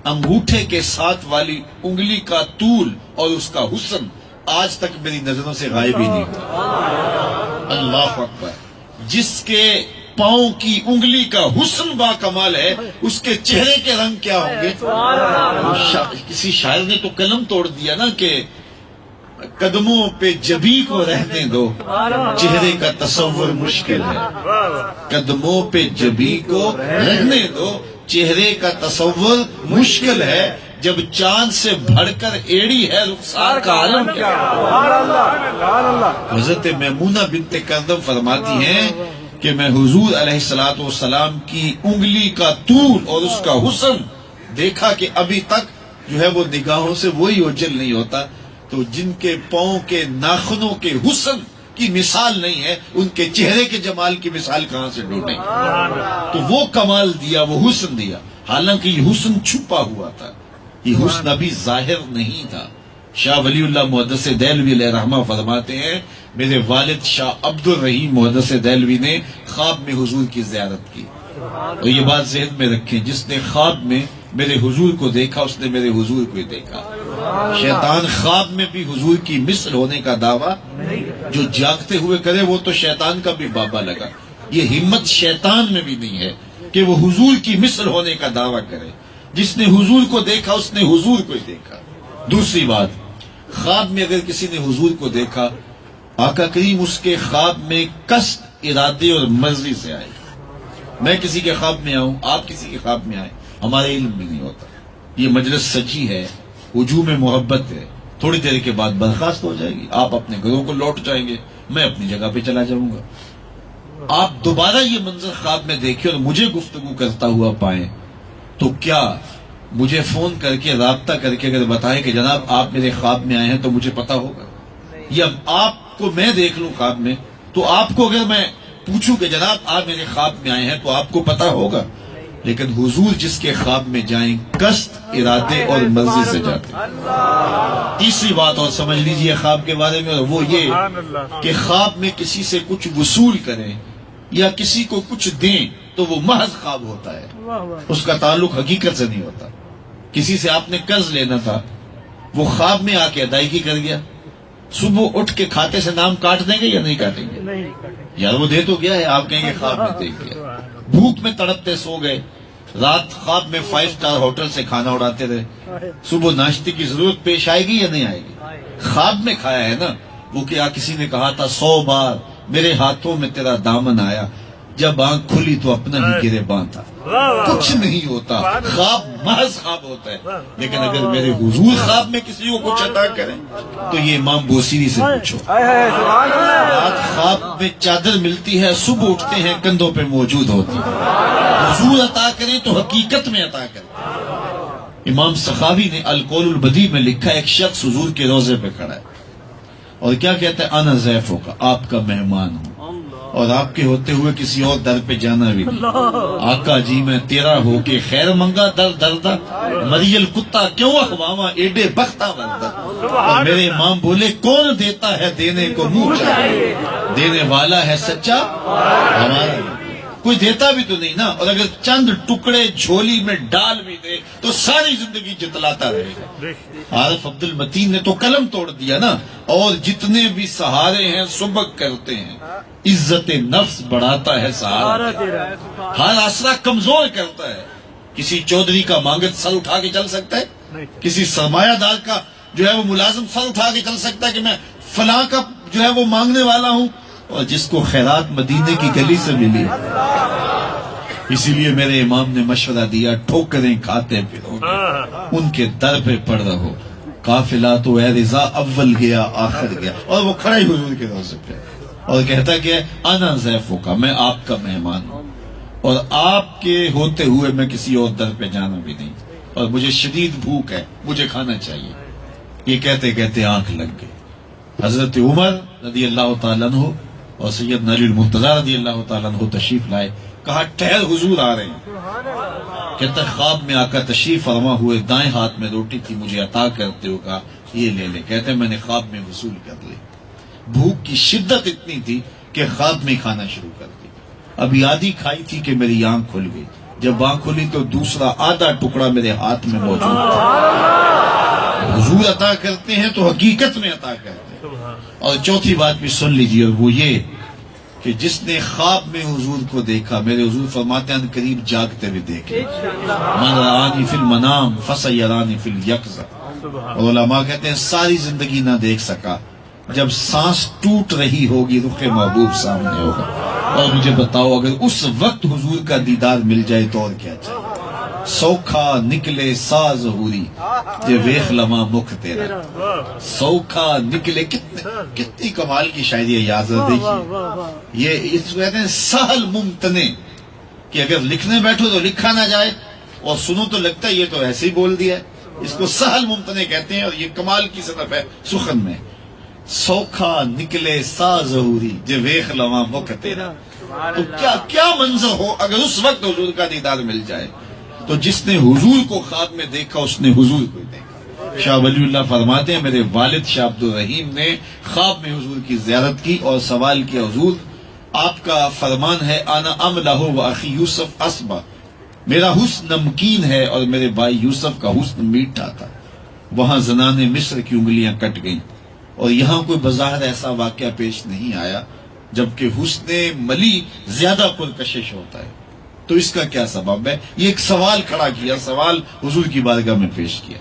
انگوٹھے کے ساتھ والی انگلی کا طول اور اس کا حسن آج تک میری نظروں سے غائب ہی نہیں ہوا. اللہ اکبر. جس کے پاؤں کی انگلی کا حسن با کمال ہے، اس کے چہرے کے رنگ کیا ہوں گے. کسی شاعر نے تو قلم توڑ دیا نا کہ قدموں پہ جبی کو رہنے دو، چہرے کا تصور مشکل ہے. قدموں پہ جبی کو رہنے دو، چہرے کا تصور مشکل ہے. جب چاند سے بڑھ کر ایڑی ہے رخسار کا عالم کیا. حضرت میمونہ بنت کردم فرماتی ہیں کہ میں حضور علیہ الصلوۃ والسلام کی انگلی کا طول اور اس کا حسن دیکھا کہ ابھی تک جو ہے وہ نگاہوں سے وہی اوجھل نہیں ہوتا. تو جن کے پاؤں کے ناخنوں کے حسن کی مثال نہیں ہے، ان کے چہرے کے جمال کی مثال کہاں سے ڈھونڈیں. تو وہ کمال دیا، وہ حسن دیا. حالانکہ یہ حسن چھپا ہوا تھا، یہ حسن ابھی ظاہر نہیں تھا. شاہ ولی اللہ محدث دہلوی علیہ رحمہ فرماتے ہیں میرے والد شاہ عبد الرحیم محدث دہلوی نے خواب میں حضور کی زیارت کی. اور یہ بات ذہن میں رکھیں، جس نے خواب میں میرے حضور کو دیکھا اس نے میرے حضور کو ہی دیکھا. شیطان خواب میں بھی حضور کی مثل ہونے کا دعویٰ جو جاگتے ہوئے کرے وہ تو شیطان کا بھی بابا لگا. یہ ہمت شیطان میں بھی نہیں ہے کہ وہ حضور کی مثل ہونے کا دعویٰ کرے. جس نے حضور کو دیکھا اس نے حضور کو ہی دیکھا. دوسری بات، خواب میں اگر کسی نے حضور کو دیکھا، آقا کریم اس کے خواب میں قصد، ارادے اور مرضی سے آئے. میں کسی کے خواب میں آؤں، آپ کسی کے خواب میں آئیں، ہمارے علم بھی نہیں ہوتا. یہ مجلس سجی ہے، ہجوم محبت ہے، تھوڑی دیر کے بعد برخاست ہو جائے گی. آپ اپنے گھروں کو لوٹ جائیں گے، میں اپنی جگہ پہ چلا جاؤں گا. آپ دوبارہ یہ منظر خواب میں دیکھیں اور مجھے گفتگو کرتا ہوا پائیں تو کیا مجھے فون کر کے رابطہ کر کے اگر بتائیں کہ جناب آپ میرے خواب میں آئے ہیں تو مجھے پتا ہوگا؟ یا آپ کو میں دیکھ لوں خواب میں تو آپ کو اگر میں پوچھوں کہ جناب آپ میرے خواب میں آئے ہیں تو آپ کو پتا ہوگا؟ لیکن حضور جس کے خواب میں جائیں قصد، ارادے اور مرضی سے جاتے ہیں. تیسری بات اور سمجھ لیجئے خواب کے بارے میں، اور وہ یہ کہ خواب میں کسی سے کچھ وصول کریں یا کسی کو کچھ دیں تو وہ محض خواب ہوتا ہے، اس کا تعلق حقیقت سے نہیں ہوتا. کسی سے آپ نے قرض لینا تھا، وہ خواب میں آ کے ادائیگی کر گیا، صبح اٹھ کے کھاتے سے نام کاٹ دیں گے یا نہیں کاٹیں گے؟ یار وہ دے تو گیا ہے، آپ کہیں گے خواب میں دے گیا. بھوک میں تڑپتے سو گئے، رات خواب میں 5 اسٹار ہوٹل سے کھانا اڑاتے رہے، صبح ناشتے کی ضرورت پیش آئے گی یا نہیں آئے گی؟ خواب میں کھایا ہے نا. وہ کیا کسی نے کہا تھا 100 بار میرے ہاتھوں میں تیرا دامن آیا، جب آنکھ کھلی تو اپنا ہی گریباں تھا. کچھ نہیں ہوتا، خواب محض خواب ہوتا ہے. لیکن اگر میرے حضور خواب میں کسی کو کچھ عطا کریں تو یہ امام بوسیری سے پوچھو. رات خواب میں چادر ملتی ہے، صبح اٹھتے ہیں کندھوں پہ موجود ہوتی ہے. حضور عطا کریں تو حقیقت میں عطا کریں. امام سخاوی نے القول البدیع میں لکھا، ایک شخص حضور کے روضے پہ کھڑا ہے اور کیا کہتا ہے؟ انا ضیفوں کا، آپ کا مہمان ہوں اور آپ کے ہوتے ہوئے کسی اور در پہ جانا بھی نہیں. آقا جی میں تیرا ہو کے خیر منگا در دردہ، مریل کتا کیوں اخواما ایڈے بختہ بندہ. اور میرے امام بولے کون دیتا ہے دینے کو منہ چاہیے، دینے والا ہے سچا ہمارا. کوئی دیتا بھی تو نہیں نا، اور اگر چند ٹکڑے جھولی میں ڈال بھی دے تو ساری زندگی جتلاتا رہے گا۔ عارف عبد المتین نے تو قلم توڑ دیا نا، اور جتنے بھی سہارے ہیں سبق کرتے ہیں، عزت نفس بڑھاتا ہے سہارا، ہر آسرا کمزور کرتا ہے۔ کسی چودھری کا مانگت سر اٹھا کے چل سکتا ہے؟ کسی سرمایہ دار کا جو ہے وہ ملازم سر اٹھا کے چل سکتا ہے کہ میں فلاں کا جو ہے وہ مانگنے والا ہوں؟ اور جس کو خیرات مدینے کی گلی سے ملی، اسی لیے میرے امام نے مشورہ دیا، ٹھوکریں کھاتے پھرو ان کے در پہ پڑ رہو، قافلہ تو اے رضا اول گیا آخر گیا۔ اور وہ کھڑا ہی حضور کے روضے پہ اور کہتا کہ انا ضیفک، میں آپ کا مہمان ہوں، اور آپ کے ہوتے ہوئے میں کسی اور در پہ جانا بھی نہیں، اور مجھے شدید بھوک ہے، مجھے کھانا چاہیے۔ یہ کہتے کہتے آنکھ لگ گئی۔ حضرت عمر رضی اللہ تعالیٰ عنہ اور سیدنا علی المرتضی رضی اللہ تعالیٰ عنہ تشریف لائے، کہا ٹھہر حضور آ رہے ہیں۔ کہتا خواب میں آقا تشریف فرما ہوئے، دائیں ہاتھ میں روٹی تھی مجھے عطا کرتے ہو، کہا یہ لے لے۔ کہتے میں نے خواب میں وصول کر لی۔ بھوک کی شدت اتنی تھی کہ خواب میں کھانا شروع کر دی۔ ابھی آدھی کھائی تھی کہ میری آنکھ کھل گئی۔ جب آنکھ کھلی تو دوسرا آدھا ٹکڑا میرے ہاتھ میں موجود تھا۔ حضور عطا کرتے ہیں تو حقیقت میں عطا کرتے ہیں۔ اور چوتھی بات بھی سن لیجیے، اور وہ یہ کہ جس نے خواب میں حضور کو دیکھا، میرے حضور فرماتے ہیں قریب جاگتے ہوئے دیکھے، من رآنی فی المنام فسیرانی فی الیقظہ۔ اور علماء کہتے ہیں ساری زندگی نہ دیکھ سکا، جب سانس ٹوٹ رہی ہوگی رخ محبوب سامنے ہوگا۔ اور مجھے بتاؤ اگر اس وقت حضور کا دیدار مل جائے تو اور کیا چاہیے؟ سوکھا نکلے سا ظہوری جے ویخ لما مکھ تیرا، سوکھا نکلے، کتنی کمال کی شاعری ہے، یاد دیکھیے۔ یہ اس کو کہتے ہیں سہل ممتنے، کہ اگر لکھنے بیٹھو تو لکھا نہ جائے، اور سنو تو لگتا ہے یہ تو ایسے ہی بول دیا ہے۔ اس کو سہل ممتنے کہتے ہیں، اور یہ کمال کی صنف ہے سخن میں۔ سوکھا نکلے سا ظہوری جے ویخ لما مکھ تیرا، تو کیا منظر ہو اگر اس وقت حضور کا دیدار مل جائے۔ تو جس نے حضور کو خواب میں دیکھا اس نے حضور کو دیکھا۔ شاہ ولی اللہ فرماتے ہیں میرے والد شاہ عبد الرحیم نے خواب میں حضور کی زیارت کی اور سوال کیا، حضور آپ کا فرمان ہے انا املہ و اخی یوسف اسبا، میرا حسن نمکین ہے اور میرے بھائی یوسف کا حسن میٹھا تھا۔ وہاں زنان مصر کی انگلیاں کٹ گئیں، اور یہاں کوئی بظاہر ایسا واقعہ پیش نہیں آیا، جبکہ حسن ملی زیادہ پرکشش ہوتا ہے۔ تو اس کا کیا سبب ہے؟ یہ ایک سوال کھڑا کیا، سوال حضور کی بارگاہ میں پیش کیا۔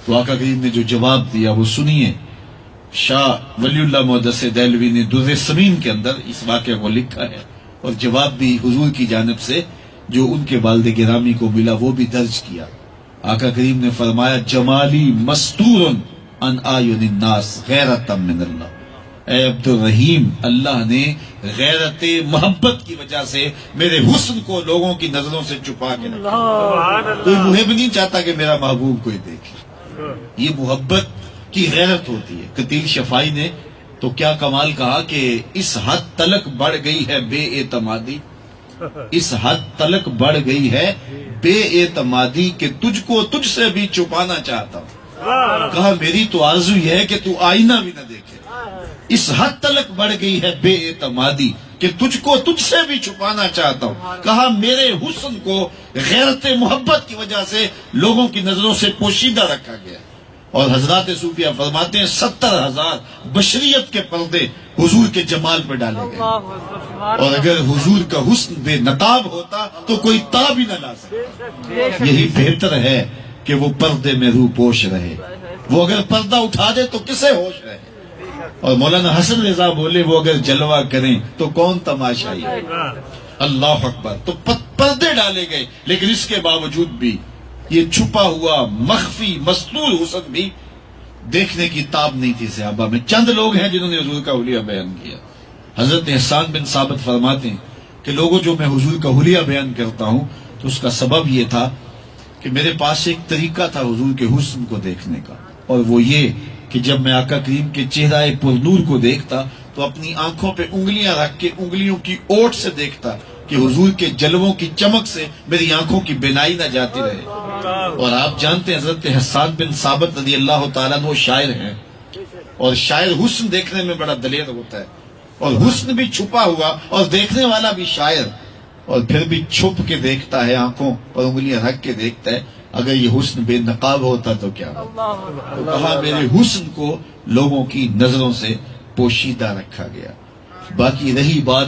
تو آقا کریم نے جو جواب دیا وہ سنیے۔ شاہ ولی اللہ محدث دہلوی نے در سمین کے اندر اس واقعہ کو لکھا ہے، اور جواب بھی حضور کی جانب سے جو ان کے والد گرامی کو ملا وہ بھی درج کیا۔ آقا کریم نے فرمایا جمالی مستور ان اعین الناس غیرۃ من اللہ، اے عبد الرحیم اللہ نے غیرت محبت کی وجہ سے میرے حسن کو لوگوں کی نظروں سے چھپا کے رکھا۔ کوئی محب نہیں چاہتا کہ میرا محبوب کوئی دیکھے، یہ محبت کی غیرت ہوتی ہے۔ قتیل شفائی نے تو کیا کمال کہا کہ اس حد تلک بڑھ گئی ہے بے اعتمادی، اس حد تلک بڑھ گئی ہے بے اعتمادی کہ تجھ کو تجھ سے بھی چھپانا چاہتا ہوں۔ کہا میری تو آرزو یہ ہے کہ تو آئینہ بھی نہ دیکھے، اس حد تلک بڑھ گئی ہے بے اعتمادی کہ تجھ کو تجھ سے بھی چھپانا چاہتا ہوں۔ کہا میرے حسن کو غیرت محبت کی وجہ سے لوگوں کی نظروں سے پوشیدہ رکھا گیا۔ اور حضرات صوفیہ فرماتے ہیں 70,000 بشریت کے پردے حضور کے جمال پہ ڈالے گئے، اور اگر حضور کا حسن بے نقاب ہوتا تو کوئی تاب ہی نہ لا سکتا۔ یہی بہتر ہے کہ وہ پردے میں روح پوش رہے، وہ اگر پردہ اٹھا دے تو کسے ہوش رہے۔ اور مولانا حسن رضا بولے وہ اگر جلوہ کریں تو کون تماشائی۔ اللہ اکبر۔ تو پردے ڈالے گئے، لیکن اس کے باوجود بھی یہ چھپا ہوا مخفی مستور حسن بھی دیکھنے کی تاب نہیں تھی صحابہ میں۔ چند لوگ ہیں جنہوں نے حضور کا حلیہ بیان کیا۔ حضرت احسان بن ثابت فرماتے ہیں کہ لوگوں جو میں حضور کا حلیہ بیان کرتا ہوں تو اس کا سبب یہ تھا کہ میرے پاس ایک طریقہ تھا حضور کے حسن کو دیکھنے کا، اور وہ یہ کہ جب میں آقا کریم کے چہرہ پر نور کو دیکھتا تو اپنی آنکھوں پہ انگلیاں رکھ کے انگلیوں کی اوٹ سے دیکھتا کہ حضور کے جلووں کی چمک سے میری آنکھوں کی بینائی نہ جاتی رہے۔ اور آپ جانتے ہیں حضرت حسان بن ثابت رضی اللہ تعالیٰ عنہ شاعر ہیں، اور شاعر حسن دیکھنے میں بڑا دلیر ہوتا ہے، اور حسن بھی چھپا ہوا اور دیکھنے والا بھی شاعر۔ اور پھر بھی چھپ کے دیکھتا ہے، آنکھوں پر انگلیاں رکھ کے دیکھتا ہے، اگر یہ حسن بے نقاب ہوتا تو کیا ہوتا؟ تو کہا میرے حسن کو لوگوں کی نظروں سے پوشیدہ رکھا گیا۔ باقی رہی بات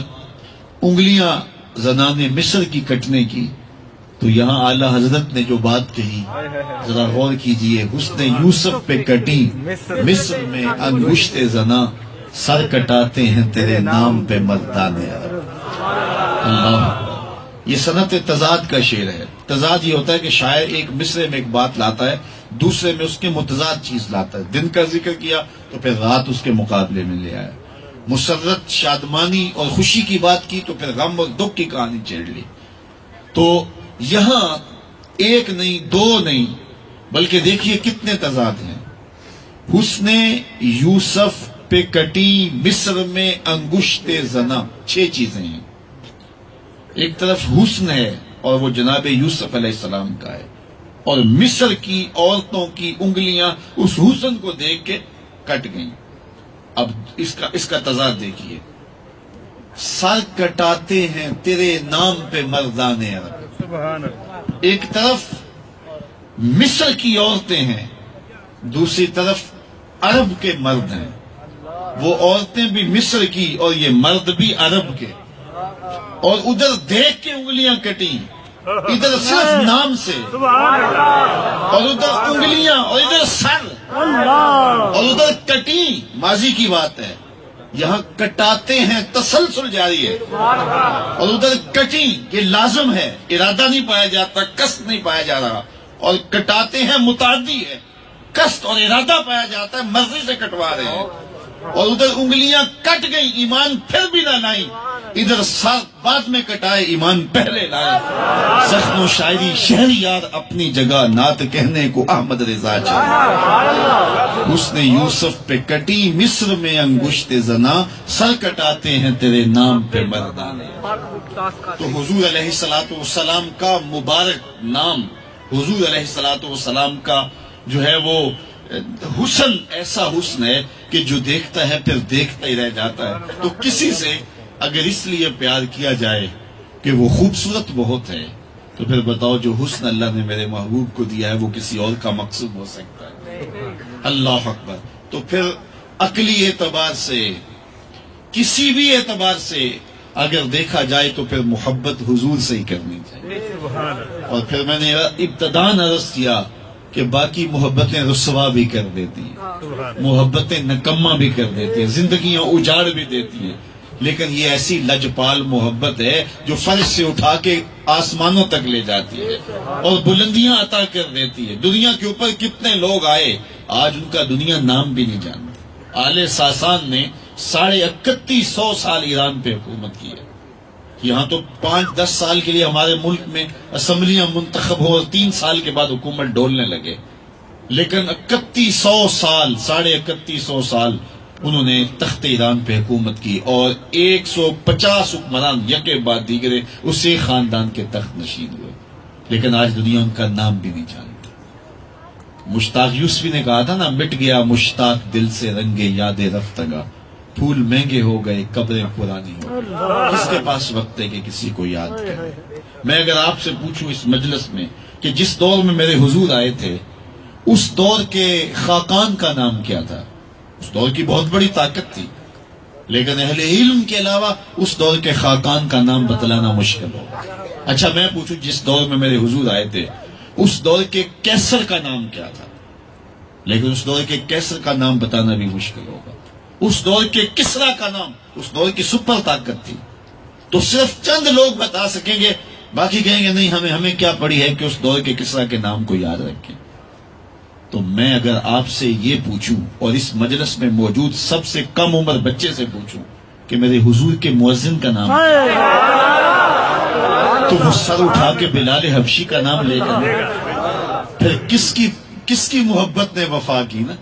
انگلیاں زنان مصر کی کٹنے کی، تو یہاں اعلی حضرت نے جو بات کہی ذرا غور کیجئے، حسن یوسف پہ کٹی مصر میں انگشت زنا، سر کٹاتے ہیں تیرے نام پہ مردان عرب۔ اللہ، یہ صنعت تضاد کا شعر ہے۔ تضاد یہ ہوتا ہے کہ شاعر ایک مصرے میں ایک بات لاتا ہے، دوسرے میں اس کے متضاد چیز لاتا ہے۔ دن کا ذکر کیا تو پھر رات اس کے مقابلے میں لے آیا، مسرت شادمانی اور خوشی کی بات کی تو پھر غم اور دکھ کی کہانی چھیڑ لی۔ تو یہاں ایک نہیں، دو نہیں، بلکہ دیکھیے کتنے تضاد ہیں۔ حسن یوسف پہ کٹی مصر میں انگشت زنا، 6 چیزیں ہیں۔ ایک طرف حسن ہے اور وہ جناب یوسف علیہ السلام کا ہے، اور مصر کی عورتوں کی انگلیاں اس حسن کو دیکھ کے کٹ گئیں۔ اب اس کا تضاد دیکھیے، سر کٹاتے ہیں تیرے نام پہ مردان عرب۔ سبحان اللہ۔ ایک طرف مصر کی عورتیں ہیں، دوسری طرف عرب کے مرد ہیں، وہ عورتیں بھی مصر کی اور یہ مرد بھی عرب کے، اور ادھر دیکھ کے انگلیاں کٹی، ادھر صرف نام سے، سبحان اللہ۔ اور ادھر انگلیاں اور ادھر سر، اور ادھر کٹی ماضی کی بات ہے، یہاں کٹاتے ہیں تسلسل جاری ہے، اور ادھر کٹی یہ لازم ہے، ارادہ نہیں پایا جاتا، قصد نہیں پایا جا رہا، اور کٹاتے ہیں متعدی ہے، قصد اور ارادہ پایا جاتا ہے، مرضی سے کٹوا رہے ہیں، اور ادھر انگلیاں کٹ گئی، ایمان پھر بھی نہ لائی، ادھر سر بعد میں کٹائے، ایمان پہلے لائے۔ زخم و شاعری شہری یار اپنی جگہ، نعت کہنے کو احمد رضا چاہیے۔ حسن یوسف پہ کٹی مصر میں انگشت زنا، سر کٹاتے ہیں تیرے نام پہ مردانے۔ تو حضور علیہ الصلوۃ والسلام کا مبارک نام، حضور علیہ الصلوۃ والسلام کا جو ہے وہ حسن ایسا حسن ہے کہ جو دیکھتا ہے پھر دیکھتا ہی رہ جاتا ہے۔ تو کسی سے اگر اس لیے پیار کیا جائے کہ وہ خوبصورت بہت ہے، تو پھر بتاؤ جو حسن اللہ نے میرے محبوب کو دیا ہے وہ کسی اور کا مقصود ہو سکتا ہے؟ اللہ اکبر۔ تو پھر عقلی اعتبار سے، کسی بھی اعتبار سے اگر دیکھا جائے تو پھر محبت حضور سے ہی کرنی چاہیے۔ اور پھر میں نے ابتداً عرض کیا کہ باقی محبتیں رسوا بھی کر دیتی ہیں، محبتیں نکمہ بھی کر دیتی ہیں، زندگیاں اجاڑ بھی دیتی ہیں، لیکن یہ ایسی لجپال محبت ہے جو فرش سے اٹھا کے آسمانوں تک لے جاتی ہے اور بلندیاں عطا کر دیتی ہے۔ دنیا کے اوپر کتنے لوگ آئے، آج ان کا دنیا نام بھی نہیں جانتی۔ آل ساسان نے 3150 سال ایران پہ حکومت کی ہے۔ یہاں تو 5-10 سال کے لیے ہمارے ملک میں اسمبلیاں منتخب ہو اور 3 سال کے بعد حکومت ڈولنے لگے، لیکن 3100 سال 3150 سال انہوں نے تخت ایران پہ حکومت کی، اور 150 حکمران یکے بعد دیگرے اسی خاندان کے تخت نشین ہوئے، لیکن آج دنیا ان کا نام بھی نہیں جانتی۔ مشتاق یوسفی نے کہا تھا نا، مٹ گیا مشتاق دل سے رنگے یاد رفتگا، پھول مہنگے ہو گئے قبریں پرانی ہو گئی، کس کے پاس وقت ہے کہ کسی کو یاد کرے؟ میں اگر آپ سے پوچھوں اس مجلس میں کہ جس دور میں میرے حضور آئے تھے اس دور کے خاقان کا نام کیا تھا؟ اس دور کی بہت بڑی طاقت تھی، لیکن اہل علم کے علاوہ اس دور کے خاقان کا نام بتلانا مشکل ہوگا۔ اچھا میں پوچھوں، جس دور میں میرے حضور آئے تھے اس دور کے کیسر کا نام کیا تھا؟ لیکن اس دور کے کیسر کا نام بتانا بھی مشکل ہوگا۔ اس دور کے کسرا کا نام، اس دور کی سپر طاقت تھی، تو صرف چند لوگ بتا سکیں گے، باقی کہیں گے نہیں ہمیں کیا پڑی ہے کہ اس دور کے کسرا کے نام کو یاد رکھیں۔ تو میں اگر آپ سے یہ پوچھوں اور اس مجلس میں موجود سب سے کم عمر بچے سے پوچھوں کہ میرے حضور کے مؤذن کا نام تو وہ سر اٹھا کے بلال حبشی کا نام لے کر پھر کس کی محبت نے وفا کی نا؟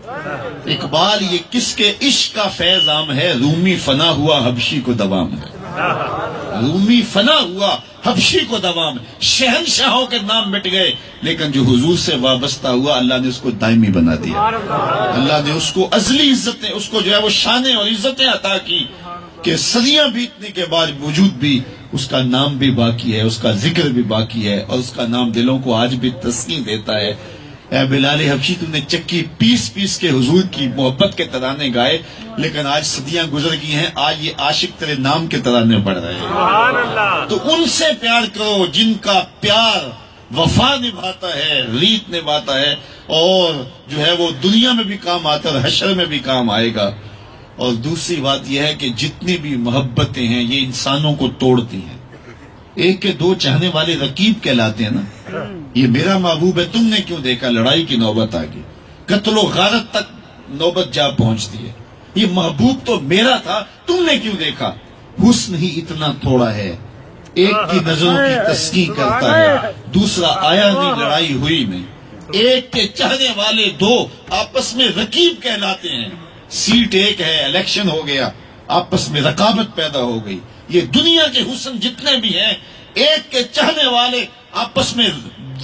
اقبال یہ کس کے عشق کا فیض عام ہے، رومی فنا ہوا حبشی کو دوام ہے، رومی فنا ہوا حبشی کو دوام ہے۔ شہنشاہوں کے نام مٹ گئے، لیکن جو حضور سے وابستہ ہوا اللہ نے اس کو دائمی بنا دیا، اللہ نے اس کو ازلی عزتیں، اس کو جو ہے وہ شانیں اور عزتیں عطا کی کہ صدیاں بیتنے کے بعد وجود بھی اس کا نام بھی باقی ہے، اس کا ذکر بھی باقی ہے، اور اس کا نام دلوں کو آج بھی تسکین دیتا ہے۔ اے بلال حبشی، تم نے چکی پیس پیس کے حضور کی محبت کے ترانے گائے، لیکن آج صدیاں گزر گئی ہیں، آج یہ عاشق تیرے نام کے ترانے پڑھ رہے ہیں۔ سبحان اللہ۔ تو ان سے پیار کرو جن کا پیار وفا نبھاتا ہے، ریت نبھاتا ہے، اور جو ہے وہ دنیا میں بھی کام آتا ہے، حشر میں بھی کام آئے گا۔ اور دوسری بات یہ ہے کہ جتنی بھی محبتیں ہیں یہ انسانوں کو توڑتی ہیں۔ ایک کے دو چاہنے والے رقیب کہلاتے ہیں نا، یہ میرا محبوب ہے، تم نے کیوں دیکھا، لڑائی کی نوبت آ گئی، قتل و غارت تک نوبت جا پہنچتی ہے۔ یہ محبوب تو میرا تھا، تم نے کیوں دیکھا۔ حسن ہی اتنا تھوڑا ہے، ایک کی نظروں کی تسکین کرتا ہے، دوسرا آیا نہیں لڑائی ہوئی نہیں۔ ایک کے چاہنے والے دو آپس میں رقیب کہلاتے ہیں، سیٹ ایک ہے، الیکشن ہو گیا، آپس میں رقابت پیدا ہو گئی۔ یہ دنیا کے حسن جتنے بھی ہیں، ایک کے چاہنے والے آپس میں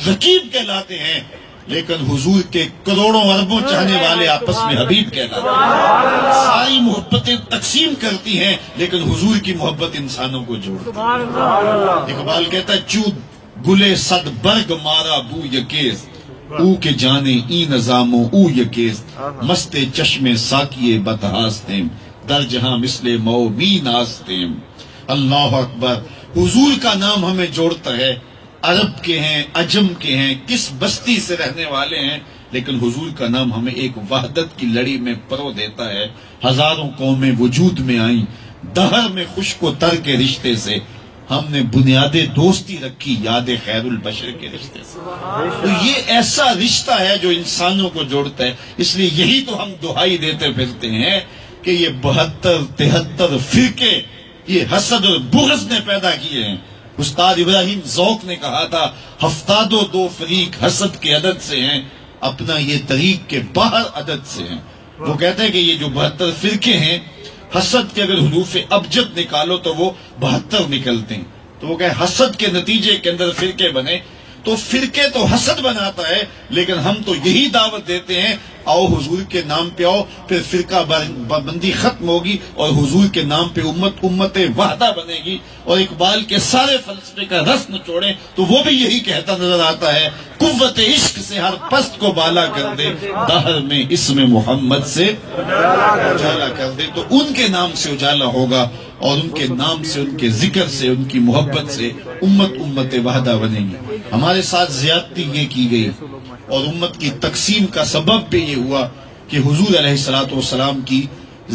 رقیب کہلاتے ہیں، لیکن حضور کے کروڑوں اربوں چاہنے والے آپس میں حبیب کہلاتے ہیں۔ ساری محبتیں تقسیم کرتی ہیں، لیکن حضور کی محبت انسانوں کو جوڑتی ہے۔ اقبال کہتا ہے چود گلے صد برگ مارا بو یکیز، او کے جانے ای نظاموں او یکیز، مست چشم ساکیے بدہاستیم، در جہاں مثل مو می ناستیم۔ اللہ اکبر۔ حضور کا نام ہمیں جوڑتا ہے، عرب کے ہیں، عجم کے ہیں، کس بستی سے رہنے والے ہیں، لیکن حضور کا نام ہمیں ایک وحدت کی لڑی میں پرو دیتا ہے۔ ہزاروں قومیں وجود میں آئیں، دہر میں خشک و تر کے رشتے سے، ہم نے بنیاد دوستی رکھی یاد خیر البشر کے رشتے سے۔ تو یہ ایسا رشتہ ہے جو انسانوں کو جوڑتا ہے، اس لیے یہی تو ہم دہائی دیتے پھرتے ہیں کہ یہ 72 73 فرقے یہ حسد اور بغض نے پیدا کیے ہیں۔ استاد ابراہیم ذوق نے کہا تھا 72 فریق حسد کے عدد سے ہیں، اپنا یہ طریق کے باہر عدد سے ہیں۔ وہ کہتے ہیں کہ یہ جو 72 فرقے ہیں، حسد کے اگر حروف ابجد نکالو تو وہ 72 نکلتے ہیں۔ تو وہ کہ حسد کے نتیجے کے اندر فرقے بنے، تو فرقے تو حسد بناتا ہے، لیکن ہم تو یہی دعوت دیتے ہیں آؤ حضور کے نام پہ آؤ، پھر فرقہ بندی ختم ہوگی اور حضور کے نام پہ امت وحدہ بنے گی۔ اور اقبال کے سارے فلسفے کا رس نچوڑیں تو وہ بھی یہی کہتا نظر آتا ہے، قوت عشق سے ہر پست کو بالا کر دے، دہر میں اسم محمد سے اجالا کر دے۔ تو ان کے نام سے اجالا ہوگا، اور ان کے نام سے، ان کے ذکر سے، ان کی محبت سے امت وحدہ بنے گی۔ ہمارے ساتھ زیادتی یہ کی گئی اور امت کی تقسیم کا سبب بھی یہ ہوا کہ حضور علیہ الصلوۃ والسلام کی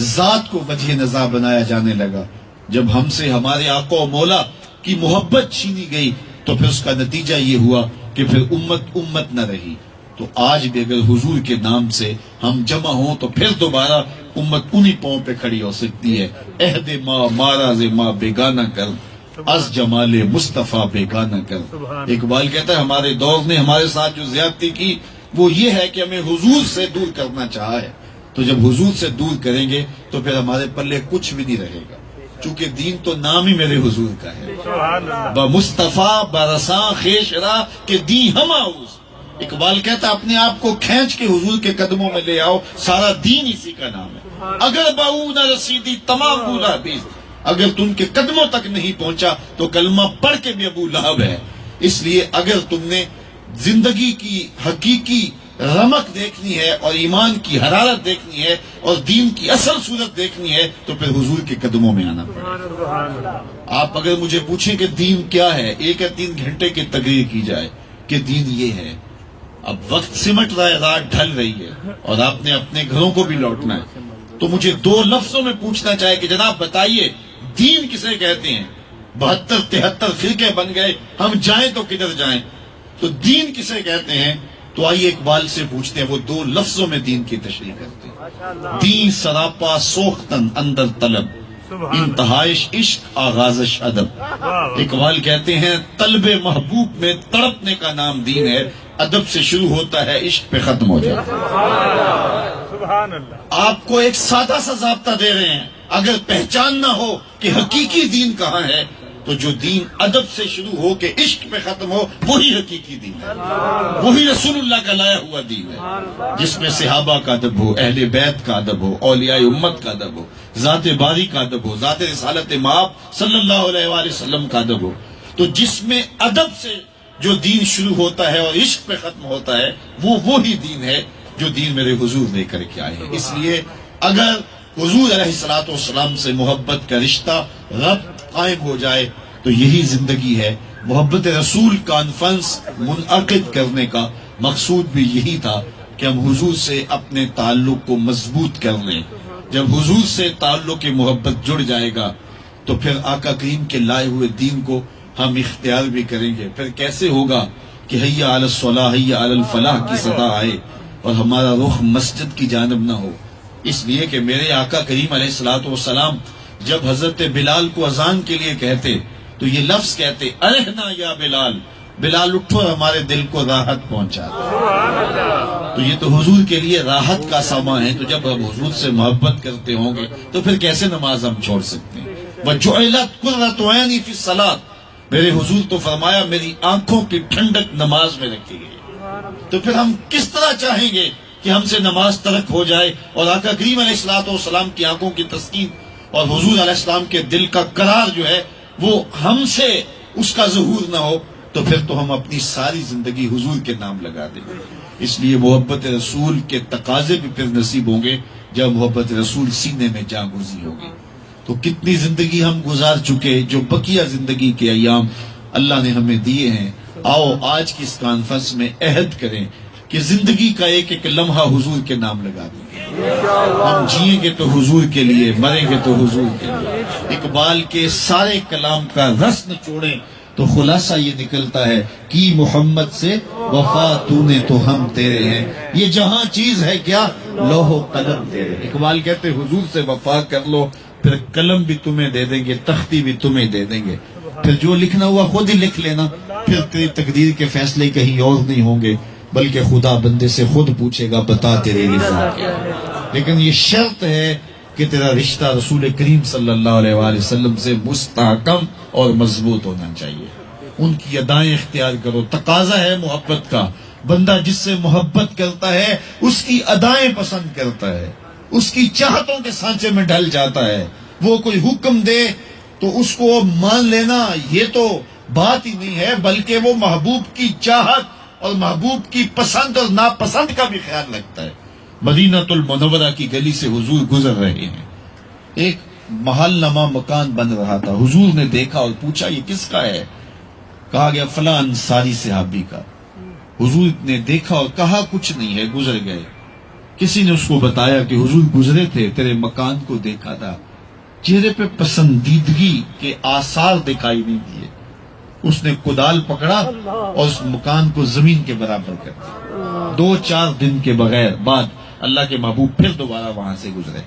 ذات کو وجہ نظر بنایا جانے لگا۔ جب ہم سے ہمارے آقا و مولا کی محبت چھینی گئی تو پھر اس کا نتیجہ یہ ہوا کہ پھر امت نہ رہی۔ تو آج بھی اگر حضور کے نام سے ہم جمع ہوں تو پھر دوبارہ امت انہی پاؤں پہ کھڑی ہو سکتی ہے۔ عہد ماں ماراز ماں بیگانہ کر، از جمال مصطفیٰ بیگانہ کر۔ اقبال کہتا ہے ہمارے دور نے ہمارے ساتھ جو زیادتی کی وہ یہ ہے کہ ہمیں حضور سے دور کرنا چاہا ہے۔ تو جب حضور سے دور کریں گے تو پھر ہمارے پلے کچھ بھی نہیں رہے گا، چونکہ دین تو نام ہی میرے حضور کا ہے۔ بمصطفیٰ برساں خیش راہ کہ دین ہم آؤز۔ اقبال کہتا ہے اپنے آپ کو کھینچ کے حضور کے قدموں میں لے آؤ، سارا دین اسی کا نام ہے۔ اگر باؤ نہ رسیدی تمام بولا بیز، اگر تم کے قدموں تک نہیں پہنچا تو کلمہ پڑھ کے بھی ابو لہب ہے۔ اس لیے اگر تم نے زندگی کی حقیقی رمق دیکھنی ہے اور ایمان کی حرارت دیکھنی ہے اور دین کی اصل صورت دیکھنی ہے تو پھر حضور کے قدموں میں آنا پڑے گا۔ آپ اگر مجھے پوچھیں کہ دین کیا ہے، 1 یا 3 گھنٹے کی تقریر کی جائے کہ دین یہ ہے۔ اب وقت سمٹ رہا ہے، رات ڈھل رہی ہے اور آپ نے اپنے گھروں کو بھی لوٹنا ہے، تو مجھے 2 لفظوں میں پوچھنا چاہے کہ جناب بتائیے دین کسے کہتے ہیں؟ 72 73 فرقے بن گئے، ہم جائیں تو کدھر جائیں؟ تو دین کسے کہتے ہیں؟ تو آئیے اقبال سے پوچھتے ہیں، وہ 2 لفظوں میں دین کی تشریح کرتے ہیں۔ دین سراپا سوختن اندر طلب، انتہائش عشق آغازش ادب۔ اقبال کہتے ہیں طلب محبوب میں تڑپنے کا نام دین ہے، ادب سے شروع ہوتا ہے، عشق پہ ختم ہو جاتا ہے۔ آپ کو ایک سادہ سا ضابطہ دے رہے ہیں، اگر پہچان نہ ہو کہ حقیقی دین کہاں ہے تو جو دین ادب سے شروع ہو کے عشق پہ ختم ہو وہی حقیقی دین ہے، وہی رسول اللہ کا لایا ہوا دین ہے، جس میں صحابہ کا ادب ہو، اہل بیت کا ادب ہو، اولیاء امت کا ادب ہو، ذات باری کا ادب ہو، ذات رسالت مآب صلی اللہ علیہ وآلہ وسلم کا ادب ہو. تو جس میں ادب سے جو دین شروع ہوتا ہے اور عشق پہ ختم ہوتا ہے، وہ وہی دین ہے جو دین میرے حضور لے کر کے آئے ہیں. اس لیے اگر حضور علیہ الصلوۃ والسلام سے محبت کا رشتہ ربط قائم ہو جائے تو یہی زندگی ہے. محبت رسول کانفرنس منعقد کرنے کا مقصود بھی یہی تھا کہ ہم حضور سے اپنے تعلق کو مضبوط کر لیں. جب حضور سے تعلق کی محبت جڑ جائے گا تو پھر آقا کریم کے لائے ہوئے دین کو ہم اختیار بھی کریں گے. پھر کیسے ہوگا کہ حی علی الصلاح حی علی الفلاح کی صدا آئے اور ہمارا رخ مسجد کی جانب نہ ہو. اس لیے کہ میرے آقا کریم علیہ الصلوۃ والسلام جب حضرت بلال کو اذان کے لیے کہتے تو یہ لفظ کہتے، ارحنا یا بلال، بلال اٹھو ہمارے دل کو راحت پہنچا. تو یہ تو حضور کے لیے راحت کا ساما ہے. تو جب ہم حضور سے محبت کرتے ہوں گے تو پھر کیسے نماز ہم چھوڑ سکتے ہیں؟ وَجُعِلَتْ قُرَّةُ عَيْنِي فِي الصَّلَاةِ، میرے حضور تو فرمایا میری آنکھوں کی ٹھنڈک نماز میں رکھی گئی. تو پھر ہم کس طرح چاہیں گے کہ ہم سے نماز ترک ہو جائے اور آقا کریم علیہ الصلوۃ والسلام کی آنکھوں کی تسکین اور حضور علیہ السلام کے دل کا قرار جو ہے وہ ہم سے اس کا ظہور نہ ہو؟ تو پھر تو ہم اپنی ساری زندگی حضور کے نام لگا دیں گے. اس لیے محبت رسول کے تقاضے بھی پھر نصیب ہوں گے جب محبت رسول سینے میں جا گزری ہوگی. تو کتنی زندگی ہم گزار چکے، جو بقیہ زندگی کے ایام اللہ نے ہمیں دیے ہیں. آؤ آج کی اس کانفرنس میں عہد کریں کہ زندگی کا ایک ایک لمحہ حضور کے نام لگا دیں گے. ہم جئیں گے تو حضور کے لیے، مریں گے تو حضور کے لیے. اقبال کے سارے کلام کا رس نچوڑیں تو خلاصہ یہ نکلتا ہے کہ محمد سے وفا تو نے تو ہم تیرے ہیں، یہ جہاں چیز ہے کیا لوح و قلم تیرے. اقبال کہتے حضور سے وفا کر لو، پھر قلم بھی تمہیں دے دیں گے، تختی بھی تمہیں دے دیں گے، پھر جو لکھنا ہوا خود ہی لکھ لینا. پھر تیری تقدیر کے فیصلے کہیں اور نہیں ہوں گے، بلکہ خدا بندے سے خود پوچھے گا بتا تیرے رضا کیا. لیکن یہ شرط ہے کہ تیرا رشتہ رسول کریم صلی اللہ علیہ وآلہ وسلم سے مستحکم اور مضبوط ہونا چاہیے. ان کی ادائیں اختیار کرو. تقاضا ہے محبت کا. بندہ جس سے محبت کرتا ہے اس کی ادائیں پسند کرتا ہے، اس کی چاہتوں کے سانچے میں ڈھل جاتا ہے. وہ کوئی حکم دے تو اس کو مان لینا یہ تو بات ہی نہیں ہے، بلکہ وہ محبوب کی چاہت اور محبوب کی پسند اور ناپسند کا بھی خیال رکھتا ہے. مدینہ المنورہ کی گلی سے حضور گزر رہے ہیں. ایک محل نما مکان بن رہا تھا. حضور نے دیکھا اور پوچھا یہ کس کا ہے؟ کہا گیا فلاں انصاری صحابی کا. حضور نے دیکھا اور کہا کچھ نہیں ہے، گزر گئے. کسی نے اس کو بتایا کہ حضور گزرے تھے، تیرے مکان کو دیکھا تھا، چہرے پہ پسندیدگی کے آثار دکھائی نہیں دیے. اس نے کدال پکڑا اور اس مکان کو زمین کے برابر کر دیا. 2-4 دن کے بغیر بعد اللہ کے محبوب پھر دوبارہ وہاں سے گزرے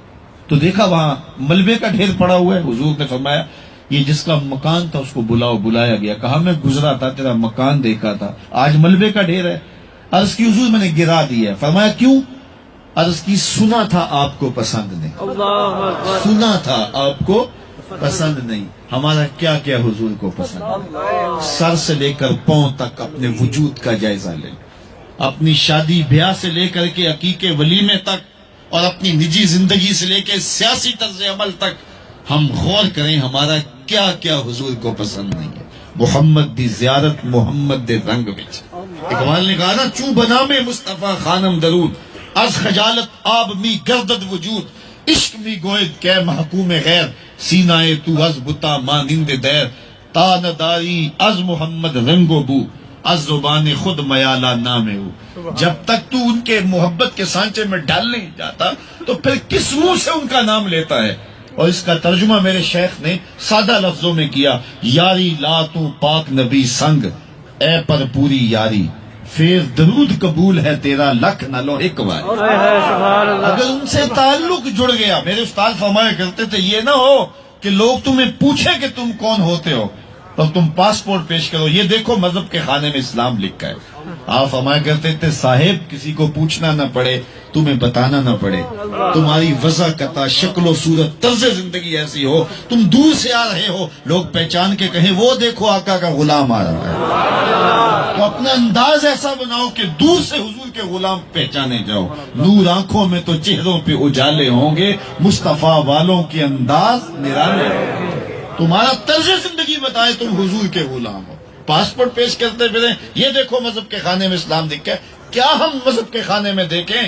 تو دیکھا وہاں ملبے کا ڈھیر پڑا ہوا ہے. حضور نے فرمایا یہ جس کا مکان تھا اس کو بلاؤ. بلایا گیا. کہا میں گزرا تھا، تیرا مکان دیکھا تھا، آج ملبے کا ڈھیر ہے. عرض کی حضور میں نے گرا دیا. فرمایا کیوں؟ عرض کی سنا تھا آپ کو پسند نہیں، سنا تھا آپ کو پسند نہیں. ہمارا کیا کیا حضور کو پسند؟ سر سے لے کر پاؤں تک اپنے وجود کا جائزہ لیں. اپنی شادی بیاہ سے لے کر کے عقیقے ولیمے تک اور اپنی نجی زندگی سے لے کے سیاسی طرز عمل تک ہم غور کریں ہمارا کیا کیا حضور کو پسند نہیں ہے. محمد دی زیارت محمد دے رنگ وچ. اقبال نے کہا نا چوں بنام مصطفیٰ خانم درود، از خجالت آب می گردد وجود، عشق می گوید کہ محکوم غیر، سینہ تو از بتا مانند دیر، تا نداری از محمد رنگ و بو، از زبان خود میالہ نام ہو. جب تک تو ان کے محبت کے سانچے میں ڈال نہیں جاتا تو پھر کس منہ سے ان کا نام لیتا ہے؟ اور اس کا ترجمہ میرے شیخ نے سادہ لفظوں میں کیا، یاری لا تو پاک نبی سنگ، اے پر پوری یاری، پھر درود قبول ہے تیرا لکھ نہ لو ایک بار. اگر ان سے تعلق جڑ گیا، میرے استاد فرمایا کرتے تھے یہ نہ ہو کہ لوگ تمہیں پوچھیں کہ تم کون ہوتے ہو، اور تم پاسپورٹ پیش کرو، یہ دیکھو مذہب کے خانے میں اسلام لکھا ہے. آپ فرمایا کرتے تھے صاحب کسی کو پوچھنا نہ پڑے، تمہیں بتانا نہ پڑے، تمہاری وضاحت، شکل و صورت، طرز زندگی ایسی ہو، تم دور سے آ رہے ہو، لوگ پہچان کے کہیں وہ دیکھو آقا کا غلام آ رہا ہے. تو اپنا انداز ایسا بناؤ کہ دور سے حضور کے غلام پہچانے جاؤ. نور آنکھوں میں تو چہروں پہ اجالے ہوں گے، مصطفیٰ والوں کے انداز نرالے. تمہارا طرز زندگی بتائے تم حضور کے غلام ہو. پاسپورٹ پیش کرتے پھریں یہ دیکھو مذہب کے خانے میں اسلام لکھا ہے. کیا ہم مذہب کے خانے میں دیکھیں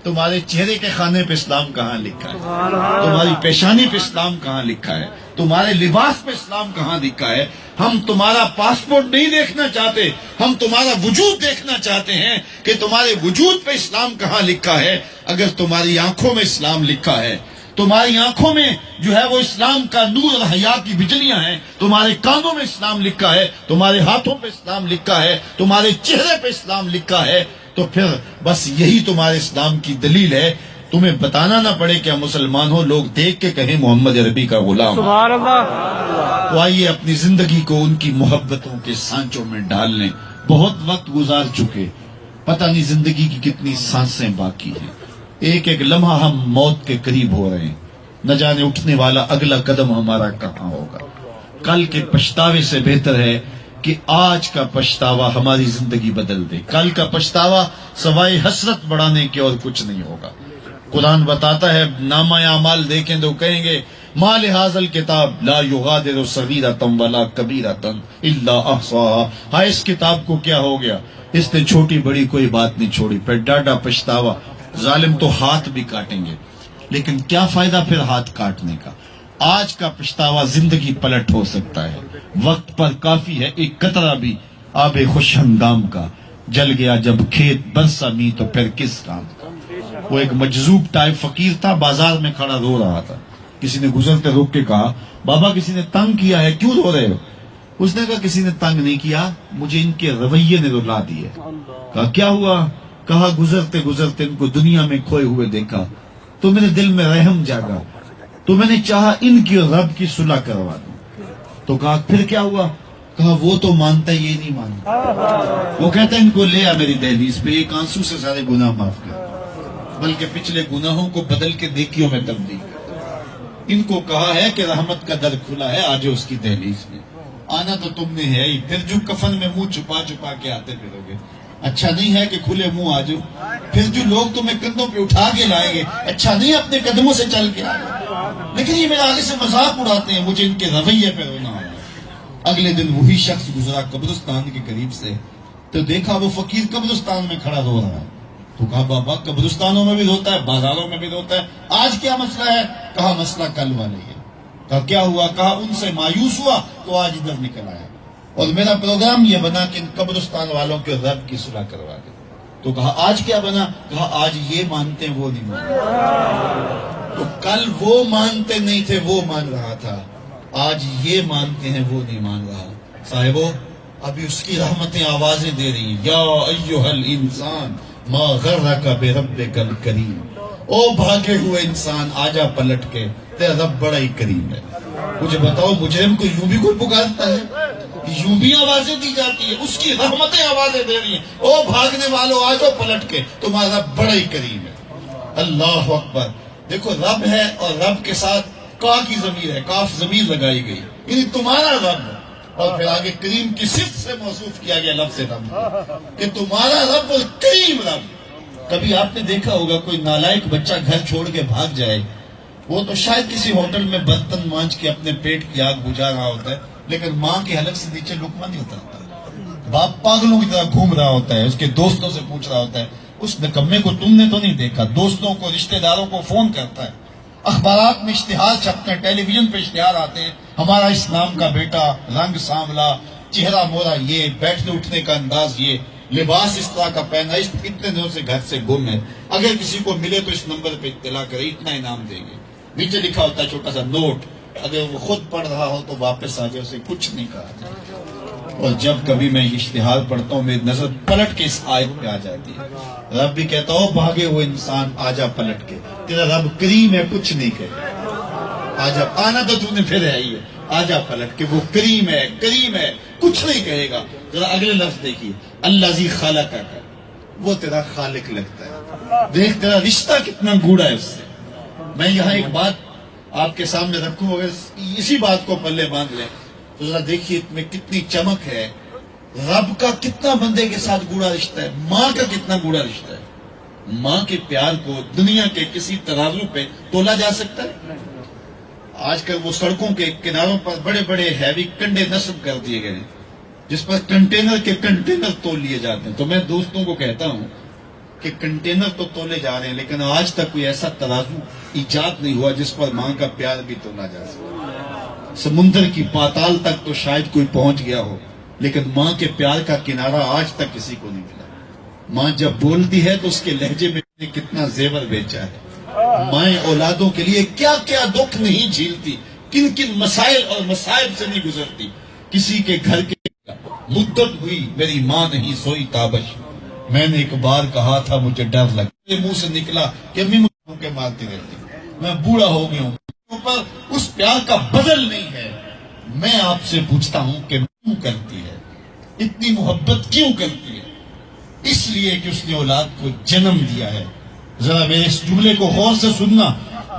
تمہارے چہرے کے خانے پہ اسلام کہاں لکھا ہے، تمہاری پیشانی پہ اسلام کہاں لکھا ہے، تمہارے لباس پہ اسلام کہاں لکھا ہے. ہم تمہارا پاسپورٹ نہیں دیکھنا چاہتے، ہم تمہارا وجود دیکھنا چاہتے ہیں کہ تمہارے وجود پہ اسلام کہاں لکھا ہے. اگر تمہاری آنکھوں میں اسلام لکھا ہے، تمہاری آنکھوں میں جو ہے وہ اسلام کا نور اور حیا کی بجلیاں ہیں، تمہارے کانوں میں اسلام لکھا ہے، تمہارے ہاتھوں پہ اسلام لکھا ہے، تمہارے چہرے پہ اسلام لکھا ہے، تو پھر بس یہی تمہارے اسلام کی دلیل ہے. تمہیں بتانا نہ پڑے کہ ہم مسلمان ہو، لوگ دیکھ کے کہیں محمد عربی کا غلام. سبحان اللہ. تو آئیے اپنی زندگی کو ان کی محبتوں کے سانچوں میں ڈال لیں. بہت وقت گزار چکے، پتہ نہیں زندگی کی کتنی سانسیں باقی ہیں. ایک ایک لمحہ ہم موت کے قریب ہو رہے ہیں. نہ جانے اٹھنے والا اگلا قدم ہمارا کہاں ہوگا. کل کے پچھتاوے سے بہتر ہے کہ آج کا پچھتاوا ہماری زندگی بدل دے. کل کا پچھتاوا سوائے حسرت بڑھانے کے اور کچھ نہیں ہوگا. قرآن بتاتا ہے نامہ اعمال دیکھیں تو کہیں گے ما لہذا الکتاب لا یغادر صغیرۃ ولا کبیرۃ الا احصاها. ہاں اس کتاب کو کیا ہو گیا، اس نے چھوٹی بڑی کوئی بات نہیں چھوڑی. پھر ڈاڈا پچھتاوا. ظالم تو ہاتھ بھی کاٹیں گے، لیکن کیا فائدہ پھر ہاتھ کاٹنے کا. آج کا پچھتاوا زندگی پلٹ ہو سکتا ہے. وقت پر کافی ہے ایک قطرہ بھی آب خوش ہنگام کا. جل گیا جب کھیت برسا می تو پھر کس کام کا. وہ ایک مجذوب ٹائپ فقیر تھا، بازار میں کھڑا رو رہا تھا. کسی نے گزرتے روک کے کہا بابا کسی نے تنگ کیا ہے، کیوں رو رہے ہو؟ اس نے کہا کسی نے تنگ نہیں کیا، مجھے ان کے رویے نے رلا دیے. کہا کیا ہوا؟ کہا گزرتے گزرتے ان کو دنیا میں کھوئے ہوئے دیکھا تو میرے دل میں رحم جاگا، تو میں نے چاہا ان کی اور رب کی صلح کروا دوں. تو کہا پھر کیا ہوا؟ کہا وہ تو مانتا یہ نہیں مانتا. وہ کہتا ہے ان کو لے آ میری دہلیز پہ، ایک آنسو سے سارے گناہ معاف کر، بلکہ پچھلے گناہوں کو بدل کے نیکیوں میں تبدیل کر. ان کو کہا ہے کہ رحمت کا در کھلا ہے، آج اس کی دہلیز میں. آنا تو تم نے ہے ہی، پھر جو کفن میں منہ چھپا چھپا کے آتے پھرو گے. اچھا نہیں ہے کہ کھلے منہ آ جاؤ، پھر جو لوگ تمہیں کندھوں پہ اٹھا کے لائیں گے. اچھا نہیں اپنے قدموں سے چل کے آئے، لیکن یہ میرے آگے سے مذاق اڑاتے ہیں. مجھے ان کے رویے پہ رونا آیا. اگلے دن وہی شخص گزرا قبرستان کے قریب سے، تو دیکھا وہ فقیر قبرستان میں کھڑا رو رہا ہے. تو کہا بابا قبرستانوں میں بھی روتا ہے، بازاروں میں بھی روتا ہے، آج کیا مسئلہ ہے؟ کہا مسئلہ کل والے ہے. کہا کیا ہوا؟ کہا ان سے مایوس ہوا تو آج ادھر نکل آیا، اور میرا پروگرام یہ بنا کہ ان قبرستان والوں کے رب کی صلح کروا دے. تو کہا آج کیا بنا؟ کہا آج یہ مانتے وہ نہیں مانتے. تو کل وہ مانتے نہیں تھے وہ مان رہا تھا، آج یہ مانتے ہیں وہ نہیں مان رہا. صاحبو ابھی اس کی رحمتیں آوازیں دے رہی ہیں، یا ایھا الانسان ما غرک بربک الکریم. او بھاگے ہوئے انسان آجا پلٹ کے، تیرا رب بڑا ہی کریم ہے. مجھے بتاؤ مجرم کو یوں بھی کوئی پکارتا ہے؟ یوں بھی آوازیں دی جاتی ہے، اس کی رحمتیں آوازیں دے رہی ہیں، او بھاگنے والوں آجو پلٹ کے، تمہارا رب بڑا ہی کریم ہے. اللہ اکبر. دیکھو رب ہے اور رب کے ساتھ کا کی ضمیر ہے، کاف ضمیر لگائی گئی، یعنی تمہارا رب ہے. اور پھر آگے کریم کی صفت سے موصوف کیا گیا لفظ رب کہ تمہارا رب اور کریم رب. کبھی آپ نے دیکھا ہوگا کوئی نالائق بچہ گھر چھوڑ کے بھاگ جائے، وہ تو شاید کسی ہوٹل میں برتن مانج کے اپنے پیٹ کی آگ بجھا رہا ہوتا ہے، لیکن ماں کے حلق سے نیچے لقمہ نہیں اترتا. باپ پاگلوں کی طرح گھوم رہا ہوتا ہے، اس کے دوستوں سے پوچھ رہا ہوتا ہے اس نکمے کو تم نے تو نہیں دیکھا. دوستوں کو رشتہ داروں کو فون کرتا ہے، اخبارات میں اشتہار چھپتے ہیں، ٹیلی ویژن پہ اشتہار آتے ہیں، ہمارا اسلام کا بیٹا رنگ سانولا، چہرہ مورا یہ، بیٹھنے اٹھنے کا انداز یہ، لباس اس طرح کا پہنا، اس اتنے دنوں سے گھر سے گم ہے، اگر کسی کو ملے تو اس نمبر پہ اطلاع کرے، اتنا انعام دیں گے. نیچے لکھا ہوتا ہے چھوٹا سا نوٹ، اگر وہ خود پڑھ رہا ہو تو واپس آ جائے، اسے کچھ نہیں کہا جائے. اور جب کبھی میں اشتہار پڑھتا ہوں میری نظر پلٹ کے اس آیت پہ آ جاتی ہے. رب بھی کہتا ہو بھاگے ہوئے انسان آجا پلٹ کے، تیرا رب کریم ہے کچھ نہیں کہے. آجا آنا تو نے پھر ہے ہی ہے، آجا پلٹ کے وہ کریم ہے، کریم ہے، کچھ نہیں کہے گا. ذرا اگلے لفظ دیکھیے، الذی خلقک، وہ تیرا خالق لگتا ہے. دیکھ تیرا رشتہ کتنا گوڑا ہے اس سے. میں یہاں ایک بات آپ کے سامنے رکھوں، اگر اسی بات کو پلے باندھ لیں تو ذرا دیکھیے اس میں کتنی چمک ہے. رب کا کتنا بندے کے ساتھ گوڑا رشتہ ہے، ماں کا کتنا گوڑا رشتہ ہے. ماں کے پیار کو دنیا کے کسی ترازو پہ تولا جا سکتا ہے؟ آج کل وہ سڑکوں کے کناروں پر بڑے بڑے ہیوی کنڈے نصب کر دیے گئے ہیں جس پر کنٹینر کے کنٹینر تول لیے جاتے ہیں. تو میں دوستوں کو کہتا ہوں کہ کنٹینر تو تولے جا رہے ہیں لیکن آج تک کوئی ایسا ترازو ایجاد نہیں ہوا جس پر ماں کا پیار بھی تولا جا سکے. سمندر کی پاتال تک تو شاید کوئی پہنچ گیا ہو لیکن ماں کے پیار کا کنارہ آج تک کسی کو نہیں ملا. ماں جب بولتی ہے تو اس کے لہجے میں کتنا زیور بیچا ہے. مائیں اولادوں کے لیے کیا کیا دکھ نہیں جھیلتی، کن کن مسائل اور مصائب سے نہیں گزرتی. کسی کے گھر کے مدت ہوئی میری ماں نہیں سوئی تابش، میں نے ایک بار کہا تھا مجھے ڈر لگا، میرے منہ سے نکلا کہ امی مجھے کے مارتی رہتی، میں بوڑھا ہو گیا ہوں، پر اس پیار کا بدل نہیں ہے. میں آپ سے پوچھتا ہوں کہ کیوں کرتی ہے، اتنی محبت کیوں کرتی ہے؟ اس لیے کہ اس نے اولاد کو جنم دیا ہے. ذرا میرے اس جملے کو غور سے سننا،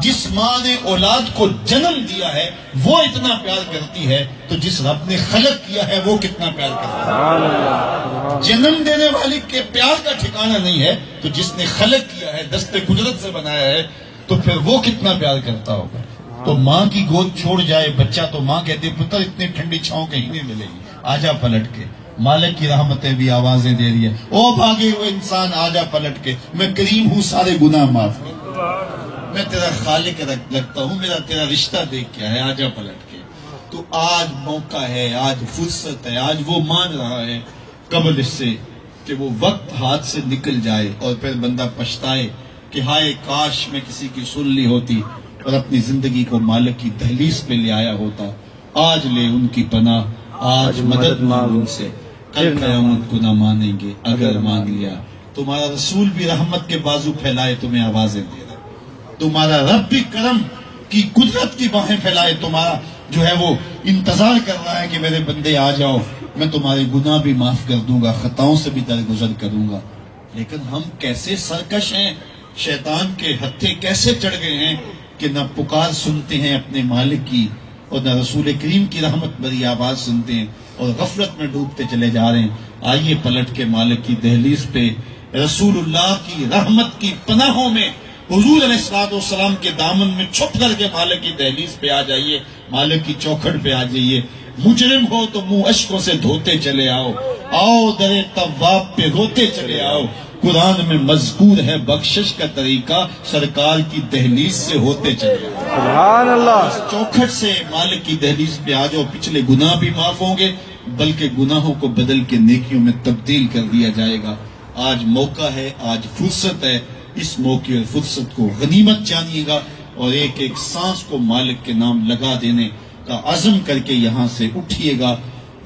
جس ماں نے اولاد کو جنم دیا ہے وہ اتنا پیار کرتی ہے تو جس رب نے خلق کیا ہے وہ کتنا پیار کرتا ہے. جنم دینے والی کے پیار کا ٹھکانہ نہیں ہے تو جس نے خلق کیا ہے، دست قدرت سے بنایا ہے، تو پھر وہ کتنا پیار کرتا ہوگا. تو ماں کی گود چھوڑ جائے بچہ تو ماں کہتی پتر اتنی ٹھنڈی چھاؤں کہیں نہیں ملے گی، آجا پلٹ کے. مالک کی رحمتیں بھی آوازیں دے رہی ہے، او بھاگے ہوئے انسان آجا پلٹ کے، میں کریم ہوں، سارے گناہ معاف کر، میں تیرا خالق لگتا ہوں، میرا تیرا رشتہ دیکھ کیا ہے، آجا پلٹ کے. تو آج موقع ہے، آج فرصت ہے، آج وہ مان رہا ہے قبل اس سے کہ وہ وقت ہاتھ سے نکل جائے اور پھر بندہ پچھتائے کہ ہائے کاش میں کسی کی سن لی ہوتی اور اپنی زندگی کو مالک کی دہلیز پہ لے آیا ہوتا. آج لے ان کی پناہ، آج مدد مانگ ان سے، کل قیامت کو نہ مانیں گے اگر مان لیا. تمہارا رسول بھی رحمت کے بازو پھیلائے تمہیں آوازیں دے رہا، تمہارا رب بھی کرم کی قدرت کی باہیں پھیلائے، تمہارا جو ہے وہ انتظار کر رہا ہے کہ میرے بندے آ جاؤ، میں تمہارے گناہ بھی معاف کر دوں گا، خطاؤں سے بھی درگزر کروں گا. لیکن ہم کیسے سرکش ہیں، شیطان کے ہتھے کیسے چڑھ گئے ہیں کہ نہ پکار سنتے ہیں اپنے مالک کی اور نہ رسول کریم کی رحمت بھری آواز سنتے ہیں اور غفلت میں ڈوبتے چلے جا رہے ہیں. آئیے پلٹ کے مالک کی دہلیز پہ، رسول اللہ کی رحمت کی پناہوں میں، حضور علیہ السلام کے دامن میں چھپ کر کے مالک کی دہلیز پہ آ جائیے، مالک کی چوکھٹ پہ آ جائیے. مجرم ہو تو منہ اشکوں سے دھوتے چلے آؤ، آؤ در تواب پہ روتے چلے آؤ. قرآن میں مذکور ہے بخشش کا طریقہ، سرکار کی دہلیز سے ہوتے چلے آؤ. سبحان اللہ. چوکھٹ سے مالک کی دہلیز پہ آ جاؤ، پچھلے گناہ بھی معاف ہوں گے بلکہ گناہوں کو بدل کے نیکیوں میں تبدیل کر دیا جائے گا. آج موقع ہے، آج فرصت ہے، اس موقع اور فرصت کو غنیمت جانیے گا اور ایک ایک سانس کو مالک کے نام لگا دینے کا عزم کر کے یہاں سے اٹھیے گا.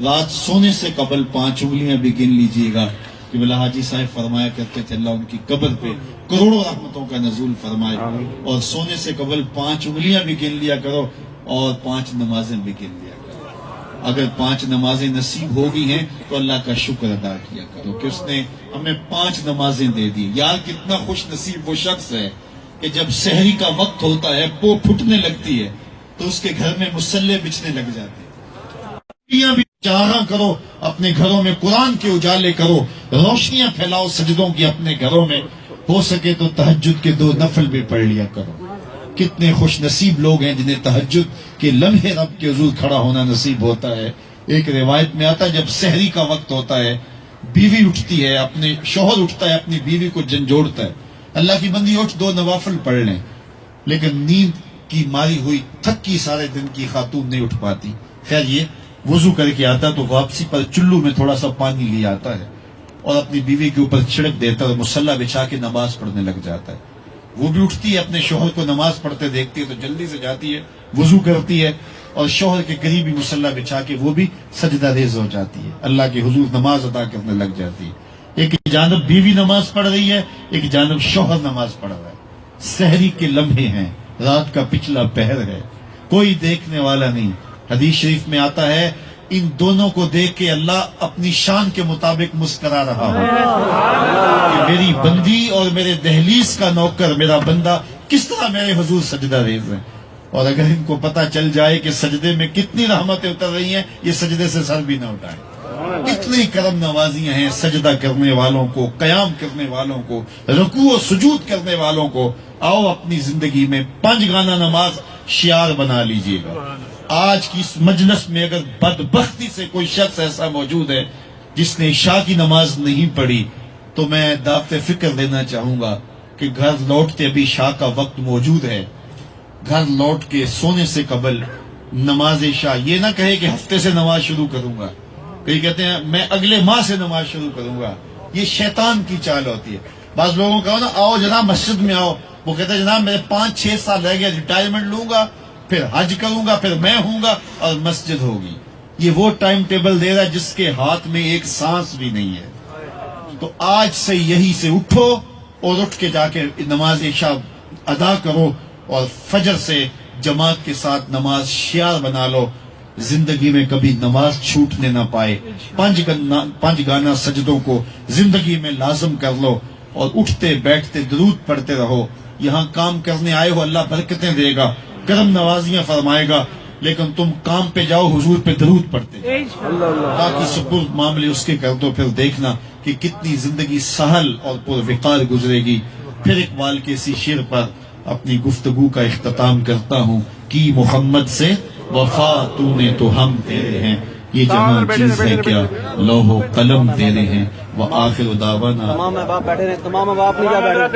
رات سونے سے قبل 5 انگلیاں بھی گن لیجیے گا کہ بلا حاجی صاحب فرمایا کرتے تھے اللہ ان کی قبر پہ کروڑوں رحمتوں کا نزول فرمائے، اور سونے سے قبل 5 انگلیاں بھی گن لیا کرو اور 5 نمازیں بھی گن لیا کرو. اگر 5 نمازیں نصیب ہو گئی ہیں تو اللہ کا شکر ادا کیا کرو کہ اس نے ہمیں 5 نمازیں دے دی. یار کتنا خوش نصیب وہ شخص ہے کہ جب سحری کا وقت ہوتا ہے، پو پھٹنے لگتی ہے تو اس کے گھر میں مسلح بچھنے لگ جاتے ہیں. بھی چاہا کرو اپنے گھروں میں، قرآن کے اجالے کرو، روشنیاں پھیلاؤ سجدوں کی اپنے گھروں میں، ہو سکے تو تہجد کے 2 نفل بھی پڑھ لیا کرو. کتنے خوش نصیب لوگ ہیں جنہیں تہجد کے لمحے رب کے حضور کھڑا ہونا نصیب ہوتا ہے. ایک روایت میں آتا ہے جب سحری کا وقت ہوتا ہے، بیوی اٹھتی ہے، اپنے شوہر اٹھتا ہے، اپنی بیوی کو جھنجھوڑتا ہے، اللہ کی بندی اٹھ 2 نوافل پڑھ لیں. لیکن نیند کی ماری ہوئی تھکی سارے دن کی خاتون نہیں اٹھ پاتی. خیر یہ وضو کر کے آتا تو واپسی پر چلو میں تھوڑا سا پانی لے آتا ہے اور اپنی بیوی کے اوپر چھڑک دیتا ہے اور مصلی بچھا کے نماز پڑھنے لگ جاتا ہے. وہ بھی اٹھتی ہے، اپنے شوہر کو نماز پڑھتے دیکھتی ہے تو جلدی سے جاتی ہے، وضو کرتی ہے اور شوہر کے قریب ہی مصلی بچھا کے وہ بھی سجدہ ریز ہو جاتی ہے، اللہ کے حضور نماز ادا کرنے لگ جاتی ہے. ایک جانب بیوی نماز پڑھ رہی ہے، ایک جانب شوہر نماز پڑھ رہا ہے. سحری کے لمحے ہیں، رات کا پچھلا پہر ہے، کوئی دیکھنے والا نہیں، حدیث شریف میں آتا ہے ان دونوں کو دیکھ کے اللہ اپنی شان کے مطابق مسکرا رہا ہو کہ میری بندی اور میرے دہلیز کا نوکر میرا بندہ کس طرح میرے حضور سجدہ ریز ہیں، اور اگر ان کو پتہ چل جائے کہ سجدے میں کتنی رحمتیں اتر رہی ہیں یہ سجدے سے سر بھی نہ اٹھائیں۔ اتنی کرم نوازیاں ہیں سجدہ کرنے والوں کو، قیام کرنے والوں کو، رکوع و سجود کرنے والوں کو۔ آؤ اپنی زندگی میں 5 گانا نماز شعار بنا لیجئے گا۔ آج کی اس مجلس میں اگر بدبختی سے کوئی شخص ایسا موجود ہے جس نے عشاء کی نماز نہیں پڑھی تو میں دعوت فکر دینا چاہوں گا کہ گھر لوٹتے ابھی عشاء کا وقت موجود ہے، گھر لوٹ کے سونے سے قبل نماز عشاء، یہ نہ کہے کہ ہفتے سے نماز شروع کروں گا، کئی کہتے ہیں میں اگلے ماہ سے نماز شروع کروں گا، یہ شیطان کی چال ہوتی ہے۔ بعض لوگوں کا نا آؤ جناب مسجد میں آؤ، وہ کہتے ہیں جناب میرے 5-6 سال رہ گئے، ریٹائرمنٹ لوں گا پھر حج کروں گا پھر میں ہوں گا اور مسجد ہوگی۔ یہ وہ ٹائم ٹیبل دے رہا ہے جس کے ہاتھ میں ایک سانس بھی نہیں ہے۔ تو آج سے یہی سے اٹھو اور اٹھ کے جا کے نماز عشاء ادا کرو اور فجر سے جماعت کے ساتھ نماز شعار بنا لو، زندگی میں کبھی نماز چھوٹنے نہ پائے۔ 5 گانا سجدوں کو زندگی میں لازم کر لو اور اٹھتے بیٹھتے درود پڑھتے رہو۔ یہاں کام کرنے آئے ہو اللہ برکتیں دے گا، کرم نوازیاں فرمائے گا، لیکن تم کام پہ جاؤ حضور پہ درود پڑھتے تاکہ سپرد معاملے اس کے کر دو، پھر دیکھنا کہ کتنی زندگی سہل اور پروقار گزرے گی۔ پھر اقبال کے اسی شعر پر اپنی گفتگو کا اختتام کرتا ہوں، کی محمد سے وفا تو نے تو ہم تیرے ہیں، یہ جہاں چیز ہے کیا لوح و قلم تیرے ہیں، وآخر دعوانا تمام باپ بیٹھے رہے، تمام باپ نہیں جا بیٹھے۔